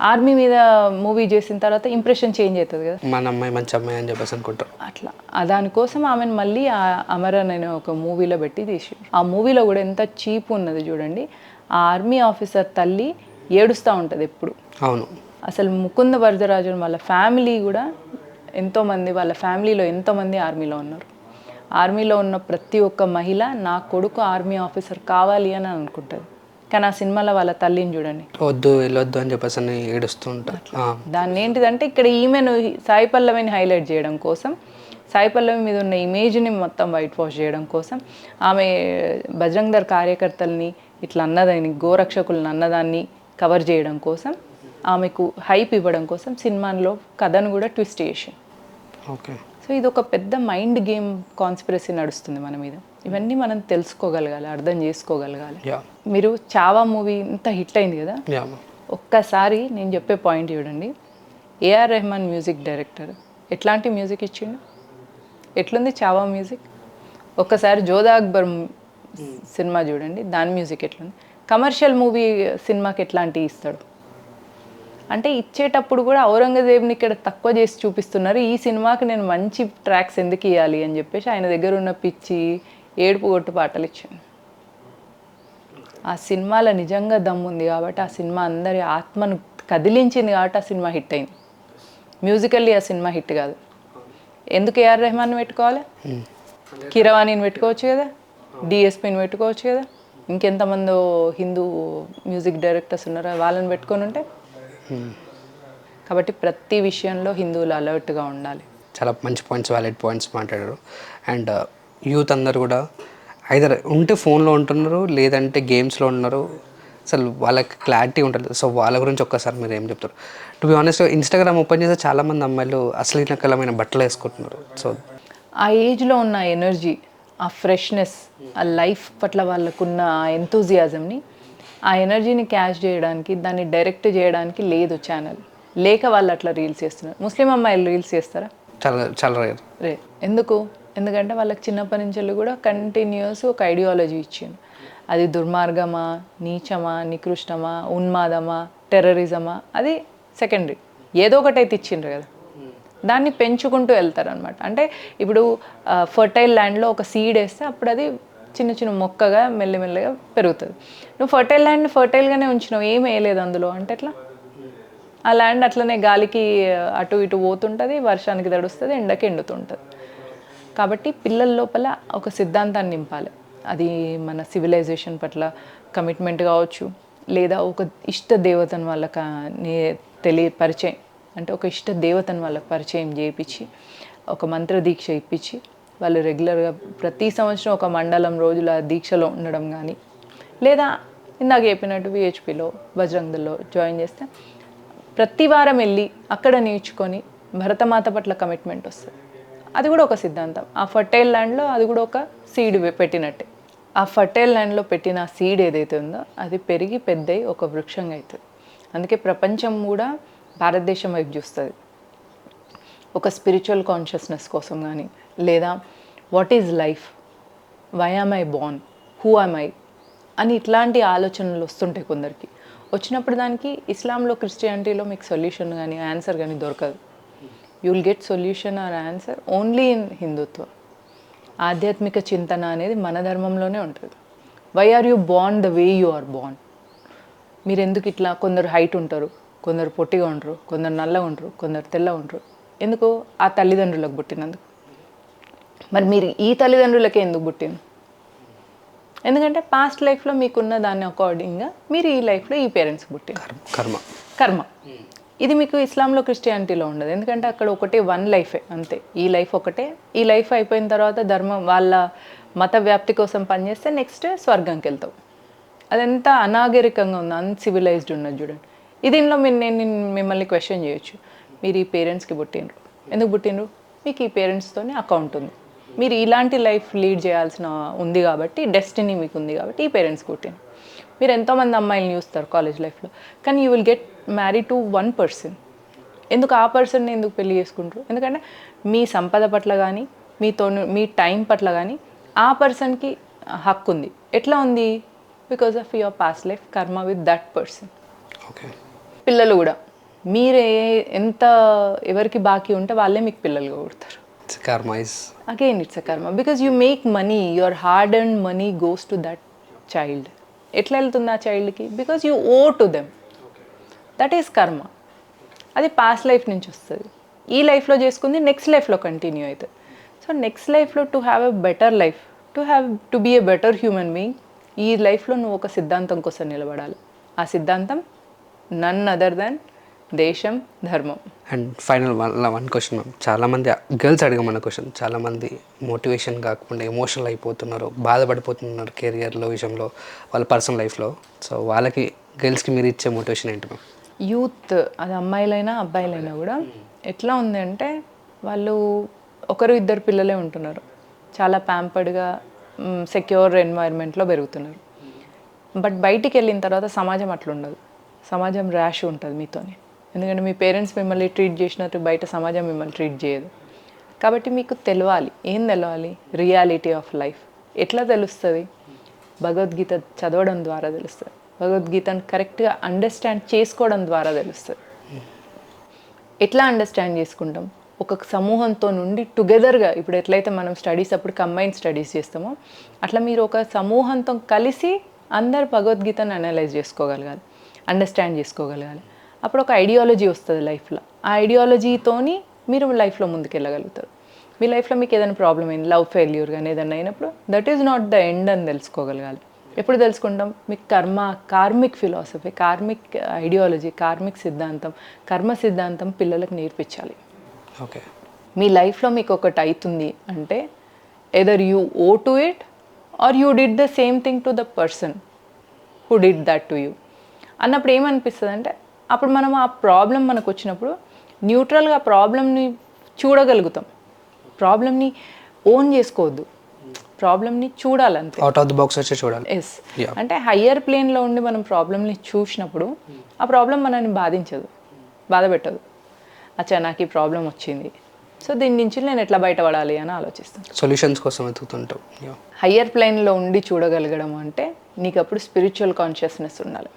ఆర్మీ మీద మూవీ చేసిన తర్వాత ఇంప్రెషన్ చేంజ్ అవుతుంది కదా, మన అమ్మాయి మంచి అమ్మాయి అని చెప్పేసి అనుకుంటారు. అట్లా దానికోసం ఆమెను మళ్ళీ ఆ అమరన్ అనే ఒక మూవీలో పెట్టి తీసి, ఆ మూవీలో కూడా ఎంత చీప్ ఉన్నది చూడండి. ఆ ఆర్మీ ఆఫీసర్ తల్లి ఏడుస్తూ ఉంటుంది ఎప్పుడు. అవును, అసలు ముకుంద వరదరాజన్ వాళ్ళ ఫ్యామిలీ కూడా ఎంతోమంది, వాళ్ళ ఫ్యామిలీలో ఎంతోమంది ఆర్మీలో ఉన్నారు. ఆర్మీలో ఉన్న ప్రతి ఒక్క మహిళ నా కొడుకు ఆర్మీ ఆఫీసర్ కావాలి అని అనుకుంటుంది. కానీ ఆ సినిమాలో వాళ్ళ తల్లిని చూడండి, వద్దు వెళ్ళొద్దు అని చెప్పేసి అని ఏడుస్తూ ఉంటారు. దాన్ని ఏంటిదంటే ఇక్కడ ఈమెను సాయి పల్లవిని హైలైట్ చేయడం కోసం, సాయి పల్లవి మీద ఉన్న ఇమేజ్ని మొత్తం వైట్ వాష్ చేయడం కోసం, ఆమె బజరంగ్ దళ్ కార్యకర్తల్ని ఇట్లా అన్నదాన్ని, గోరక్షకులను అన్నదాన్ని కవర్ చేయడం కోసం, ఆమెకు హైప్ ఇవ్వడం కోసం సినిమాలో కథను కూడా ట్విస్ట్ చేసి. ఓకే, సో ఇది ఒక పెద్ద మైండ్ గేమ్ కాన్స్పిరసీ నడుస్తుంది మన మీద. ఇవన్నీ మనం తెలుసుకోగలగాలి, అర్థం చేసుకోగలగాలి. మీరు చావా మూవీ ఇంత హిట్ అయింది కదా, ఒక్కసారి నేను చెప్పే పాయింట్ చూడండి. ఏఆర్ రెహమాన్ మ్యూజిక్ డైరెక్టర్ ఎట్లాంటి మ్యూజిక్ ఇచ్చిండు, ఎట్లుంది చావా మ్యూజిక్. ఒక్కసారి జోధా అక్బర్ సినిమా చూడండి, దాని మ్యూజిక్ ఎట్లుంది. కమర్షియల్ మూవీ సినిమాకి ఎట్లాంటి ఇస్తాడు అంటే ఇచ్చేటప్పుడు కూడా ఔరంగజేబ్ని ఇక్కడ తక్కువ చేసి చూపిస్తున్నారు, ఈ సినిమాకి నేను మంచి ట్రాక్స్ ఎందుకు ఇవ్వాలి అని చెప్పేసి ఆయన దగ్గర ఉన్న పిచ్చి ఏడుపు కొట్టు పాటలు ఇచ్చాను. ఆ సినిమాలో నిజంగా దమ్ముంది కాబట్టి, ఆ సినిమా అందరి ఆత్మను కదిలించింది కాబట్టి ఆ సినిమా హిట్ అయింది. మ్యూజికల్లీ ఆ సినిమా హిట్ కాదు. ఎందుకు ఏఆర్ రెహమాన్ని పెట్టుకోవాలి, కీరవాణిని పెట్టుకోవచ్చు కదా, డిఎస్పిని పెట్టుకోవచ్చు కదా, ఇంకెంతమందో హిందూ మ్యూజిక్ డైరెక్టర్స్ ఉన్నారో వాళ్ళని పెట్టుకొని ఉంటే. కాబట్టి ప్రతి విషయంలో హిందువులు అలర్ట్గా ఉండాలి. చాలా మంచి పాయింట్స్, వ్యాలిడ్ పాయింట్స్ మాట్లాడారు. అండ్ యూత్ అందరు కూడా ఐదర్ ఉంటే ఫోన్లో ఉంటున్నారు, లేదంటే గేమ్స్లో ఉన్నారు. అసలు వాళ్ళకి క్లారిటీ ఉంటుంది. సో వాళ్ళ గురించి ఒక్కసారి మీరు ఏం చెప్తారు? To be honest, Instagram open చేస్తే చాలామంది అమ్మాయిలు అశ్లీలకరమైన బట్టలు వేసుకుంటున్నారు. సో ఆ ఏజ్లో ఉన్న ఎనర్జీ, ఆ ఫ్రెష్నెస్, ఆ లైఫ్ పట్ల వాళ్ళకున్న ఆ ఎంతూజియాజంని, ఆ ఎనర్జీని క్యాచ్ చేయడానికి, దాన్ని డైరెక్ట్ చేయడానికి లేదు ఛానల్. లేక వాళ్ళు అట్లా రీల్స్ చేస్తున్నారు. ముస్లిం అమ్మాయిలు రీల్స్ చేస్తారా? చాలా చాలా రే. ఎందుకు? ఎందుకంటే వాళ్ళకి చిన్నప్పటి నుంచి కూడా కంటిన్యూస్ ఒక ఐడియాలజీ ఇచ్చింది. అది దుర్మార్గమా, నీచమా, నికృష్టమా, ఉన్మాదమా, టెర్రరిజమా, అది సెకండరీ. ఏదో ఒకటైతే ఇచ్చిండ్రు కదా, దాన్ని పెంచుకుంటూ వెళ్తారనమాట. అంటే ఇప్పుడు ఫర్టైల్ ల్యాండ్లో ఒక సీడ్ వేస్తే అప్పుడు అది చిన్న చిన్న మొక్కగా మెల్లమెల్లగా పెరుగుతుంది. నువ్వు ఫర్టైల్ ల్యాండ్ని ఫర్టైల్గానే ఉంచినావు, ఏం వేయలేదు అందులో అంటే ఎట్లా? ఆ ల్యాండ్ అట్లనే గాలికి అటు ఇటు పోతుంటుంది, వర్షానికి తడుస్తుంది, ఎండకి ఎండుతుంటుంది. కాబట్టి పిల్లల లోపల ఒక సిద్ధాంతాన్ని నింపాలి. అది మన సివిలైజేషన్ పట్ల కమిట్మెంట్ కావచ్చు, లేదా ఒక ఇష్ట దేవతను వాళ్ళకి పరిచయం, అంటే ఒక ఇష్ట దేవతను వాళ్ళకి పరిచయం చేయించి, ఒక మంత్ర దీక్ష ఇప్పించి, వాళ్ళు రెగ్యులర్గా ప్రతి సంవత్సరం ఒక మండలం రోజుల దీక్షలో ఉండడం కానీ, లేదా ఇందాక చెప్పినట్టు విహెచ్పిలో బజరంగ్ దళ్లో జాయిన్ చేస్తే ప్రతి వారం వెళ్ళి అక్కడ నేర్చుకొని భరతమాత పట్ల కమిట్మెంట్ వస్తుంది. అది కూడా ఒక సిద్ధాంతం. ఆ ఫర్టైల్ ల్యాండ్లో అది కూడా ఒక సీడ్ పెట్టినట్టే. ఆ ఫర్టైల్ ల్యాండ్లో పెట్టిన సీడ్ ఏదైతే ఉందో అది పెరిగి పెద్దయి ఒక వృక్షంగా అవుతుంది. అందుకే ప్రపంచం కూడా భారతదేశం వైపు చూస్తుంది. ఒక స్పిరిచువల్ కాన్షియస్నెస్ కోసం కానీ, లేదా what is life, why am I born, who am I అని ఇట్లాంటి ఆలోచనలు వస్తుంటాయి కొందరికి. వచ్చినప్పుడు దానికి ఇస్లాంలో, క్రిస్టియానిటీలో మీకు సొల్యూషన్ కానీ ఆన్సర్ కానీ దొరకదు. You will get solution or answer only in Hindutva. ఆధ్యాత్మిక చింతన అనేది మన ధర్మంలోనే ఉంటుంది. Why are you born the way you are born? మీరు ఎందుకు ఇట్లా, కొందరు హైట్ ఉంటారు, కొందరు పొట్టిగా ఉంటారు, కొందరు నల్లగా ఉంటారు, కొందరు తెల్లగా ఉంటారు. ఎందుకు? ఆ తల్లిదండ్రులకు పుట్టినందుకు. మరి మీరు ఈ తల్లిదండ్రులకే ఎందుకు పుట్టింది? ఎందుకంటే పాస్ట్ లైఫ్లో మీకున్న దాని అకార్డింగ్గా మీరు ఈ లైఫ్లో ఈ పేరెంట్స్ పుట్టారు. కర్మ. కర్మ ఇది మీకు ఇస్లాంలో క్రిస్టియానిటీలో ఉండదు. ఎందుకంటే అక్కడ ఒకటే వన్ లైఫే అంతే. ఈ లైఫ్ ఒకటే. ఈ లైఫ్ అయిపోయిన తర్వాత ధర్మం వాళ్ళ మత వ్యాప్తి కోసం పనిచేస్తే నెక్స్ట్ స్వర్గంకి వెళ్తావు. అదెంత అనాగరికంగా ఉంది, అన్సివిలైజ్డ్ ఉన్నది చూడండి. దీనిలో నేను మిమ్మల్ని క్వశ్చన్ చేయొచ్చు. మీరు ఈ పేరెంట్స్కి పుట్టినరు, ఎందుకు పుట్టినరు? మీకు ఈ పేరెంట్స్తోనే అకౌంట్ ఉంది, మీరు ఇలాంటి లైఫ్ లీడ్ చేయాల్సిన ఉంది కాబట్టి, డెస్టినీ మీకు ఉంది కాబట్టి ఈ పేరెంట్స్కి పుట్టినరు. మీరు ఎంతోమంది అమ్మాయిలను చూస్తారు కాలేజ్ లైఫ్లో, కానీ you will get married to one person. ఎందుకు ఆ పర్సన్ని ఎందుకు పెళ్లి చేసుకుంటారు? ఎందుకంటే మీ సంపద పట్ల కానీ మీ టైం పట్ల కానీ ఆ పర్సన్కి హక్కు ఉంది. ఎట్లా ఉంది? Because of your past life కర్మ విత్ దట్ పర్సన్. ఓకే. పిల్లలు కూడా మీరే ఎంత ఎవరికి బాకీ ఉంటే వాళ్ళే మీకు పిల్లలుగా పుడతారు. కర్మ is again it's a karma because you make money, your hard and money goes to that child. ఎట్లా వెళ్తుంది ఆ చైల్డ్కి? Because you owe to them. That is karma. అది పాస్ట్ లైఫ్ నుంచి వస్తుంది. ఈ లైఫ్లో చేసుకుంది నెక్స్ట్ లైఫ్లో కంటిన్యూ అవుతుంది. సో నెక్స్ట్ లైఫ్లో to have a better life, to be a better human being, ఈ లైఫ్లో నువ్వు ఒక సిద్ధాంతం కోసం నిలబడాలి. ఆ సిద్ధాంతం నన్ అదర్ దాన్ దేశం, ధర్మం. And final one question ma'am. చాలామంది గర్ల్స్ అడగమన్న క్వశ్చన్, చాలామంది మోటివేషన్ కాకుండా ఎమోషనల్ అయిపోతున్నారు, బాధపడిపోతున్నారు కెరియర్లో విషయంలో, వాళ్ళ పర్సనల్ లైఫ్లో. సో వాళ్ళకి గర్ల్స్కి మీరు ఇచ్చే మోటివేషన్ ఏంటి మ్యామ్? యూత్, అది అమ్మాయిలైనా అబ్బాయిలైనా కూడా ఎట్లా ఉంది అంటే, వాళ్ళు ఒకరు ఇద్దరు పిల్లలే ఉంటున్నారు, చాలా ప్యాంపర్డ్గా సెక్యూర్ ఎన్వైర్న్మెంట్లో పెరుగుతున్నారు. బట్ బయటికి వెళ్ళిన తర్వాత సమాజం అట్లా ఉండదు. సమాజం ర్యాష్ ఉంటుంది మీతోనే. ఎందుకంటే మీ పేరెంట్స్ మిమ్మల్ని ట్రీట్ చేసినట్టు బయట సమాజం మిమ్మల్ని ట్రీట్ చేయదు. కాబట్టి మీకు తెలవాలి. ఏం తెలవాలి? Reality of life. ఎట్లా తెలుస్తుంది? భగవద్గీత చదవడం ద్వారా తెలుస్తుంది. భగవద్గీతను కరెక్ట్గా అండర్స్టాండ్ చేసుకోవడం ద్వారా తెలుస్తుంది. ఎట్లా అండర్స్టాండ్ చేసుకుంటాం? ఒక సమూహంతో నుండి టుగెదర్గా, ఇప్పుడు ఎట్లయితే మనం స్టడీస్ అప్పుడు కంబైన్డ్ స్టడీస్ చేస్తామో అట్లా మీరు ఒక సమూహంతో కలిసి అందరు భగవద్గీతను అనలైజ్ చేసుకోగలగాలి, అండర్స్టాండ్ చేసుకోగలగాలి. అప్పుడు ఒక ఐడియాలజీ వస్తుంది లైఫ్లో. ఆ ఐడియాలజీతోని మీరు లైఫ్లో ముందుకెళ్ళగలుగుతారు. మీ లైఫ్లో మీకు ఏదైనా ప్రాబ్లం అయింది, లవ్ ఫెయిల్యూర్ కానీ ఏదైనా అయినప్పుడు that is not the end అని తెలుసుకోగలగాలి. ఎప్పుడు తెలుసుకుంటాం? మీకు karmic philosophy, karmic ideology, karmic సిద్ధాంతం, కర్మ సిద్ధాంతం పిల్లలకు నేర్పించాలి. ఓకే. మీ లైఫ్లో మీకు ఒకటి అవుతుంది అంటే either you owe to it or you did the same thing to the person who did that to you అన్నప్పుడు ఏమనిపిస్తుంది అంటే, అప్పుడు మనం ఆ ప్రాబ్లం మనకు వచ్చినప్పుడు న్యూట్రల్గా ప్రాబ్లమ్ని చూడగలుగుతాం. ప్రాబ్లమ్ని ఓన్ చేసుకోవద్దు, ప్రాబ్లమ్ని చూడాలంతే. అవుట్ ఆఫ్ ది బాక్స్ వచ్చి చూడాలి. ఎస్. అంటే హయ్యర్ ప్లేన్లో ఉండి మనం ప్రాబ్లమ్ని చూసినప్పుడు ఆ ప్రాబ్లం మనల్ని బాధించదు, బాధ పెట్టదు. అచ్చా నాకు ఈ ప్రాబ్లం వచ్చింది, సో దీని నుంచి నేను ఎట్లా బయటపడాలి అని ఆలోచిస్తాను. సొల్యూషన్స్ కోసం వెతుకుతుంటాం. హయ్యర్ ప్లేన్లో ఉండి చూడగలగడం అంటే నీకు అప్పుడు స్పిరిచువల్ కాన్షియస్నెస్ ఉండాలి.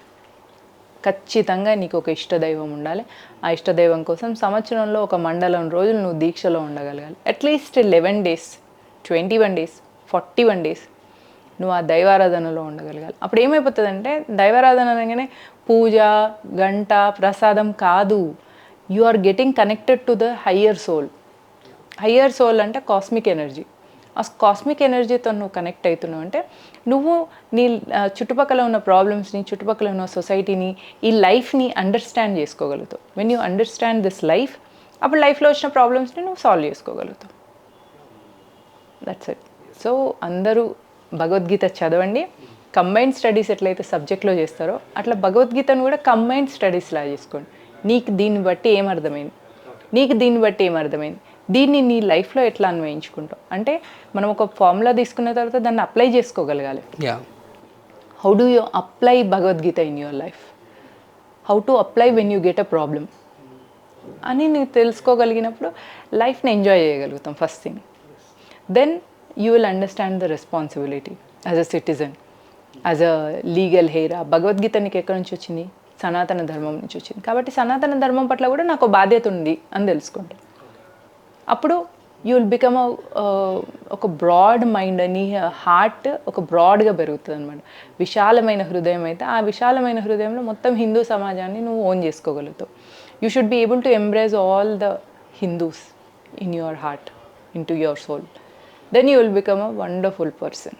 ఖచ్చితంగా నీకు ఒక ఇష్టదైవం ఉండాలి. ఆ ఇష్టదైవం కోసం సంవత్సరంలో ఒక మండలం రోజులు నువ్వు దీక్షలో ఉండగలగాలి. అట్లీస్ట్ 11 days, 21 days, 41 days నువ్వు ఆ దైవారాధనలో ఉండగలగాలి. అప్పుడు ఏమైపోతుందంటే, దైవారాధన అనగానే పూజ, గంట, ప్రసాదం కాదు. You are getting connected to the higher soul. Higher soul అంటే కాస్మిక్ ఎనర్జీ. ఆ కాస్మిక్ ఎనర్జీతో నువ్వు కనెక్ట్ అవుతున్నావు అంటే నువ్వు నీ చుట్టుపక్కల ఉన్న ప్రాబ్లమ్స్ని, చుట్టుపక్కల ఉన్న సొసైటీని, ఈ లైఫ్ని understand చేసుకోగలుగుతావు. When you understand this life, అప్పుడు లైఫ్లో వచ్చిన ప్రాబ్లమ్స్ని నువ్వు సాల్వ్ చేసుకోగలుగుతావు. That's it. సో అందరూ భగవద్గీత చదవండి. కంబైన్డ్ స్టడీస్ ఎట్లయితే సబ్జెక్ట్లో చేస్తారో అట్లా భగవద్గీతను కూడా కంబైన్డ్ స్టడీస్లా చేసుకోండి. నీకు దీన్ని బట్టి ఏమర్థమైంది, నీకు దీన్ని బట్టి ఏమర్థమైంది, దీన్ని నీ లైఫ్లో ఎట్లా అన్వయించుకుంటావు అంటే, మనం ఒక ఫార్ములా తీసుకున్న తర్వాత దాన్ని apply చేసుకోగలగాలి. How do you apply Bhagavad Gita in your life, how to apply when you get a problem అని నీకు తెలుసుకోగలిగినప్పుడు లైఫ్ని ఎంజాయ్ చేయగలుగుతాం first thing. Then you will understand the responsibility as a citizen, as a legal heir. ఆ భగవద్గీత నీకు ఎక్కడి నుంచి వచ్చింది? సనాతన ధర్మం నుంచి వచ్చింది. కాబట్టి సనాతన ధర్మం పట్ల కూడా నాకు బాధ్యత ఉంది అని తెలుసుకుంటాను. అప్పుడు యూ విల్ బికమ్ ఒక బ్రాడ్ మైండ్ అని, హార్ట్ ఒక బ్రాడ్గా పెరుగుతుంది అనమాట. విశాలమైన హృదయం అయితే ఆ విశాలమైన హృదయంలో మొత్తం హిందూ సమాజాన్ని నువ్వు ఓన్ చేసుకోగలుగుతావు. You should be able to embrace all the Hindus in your heart, into your soul. Then you will become a wonderful person.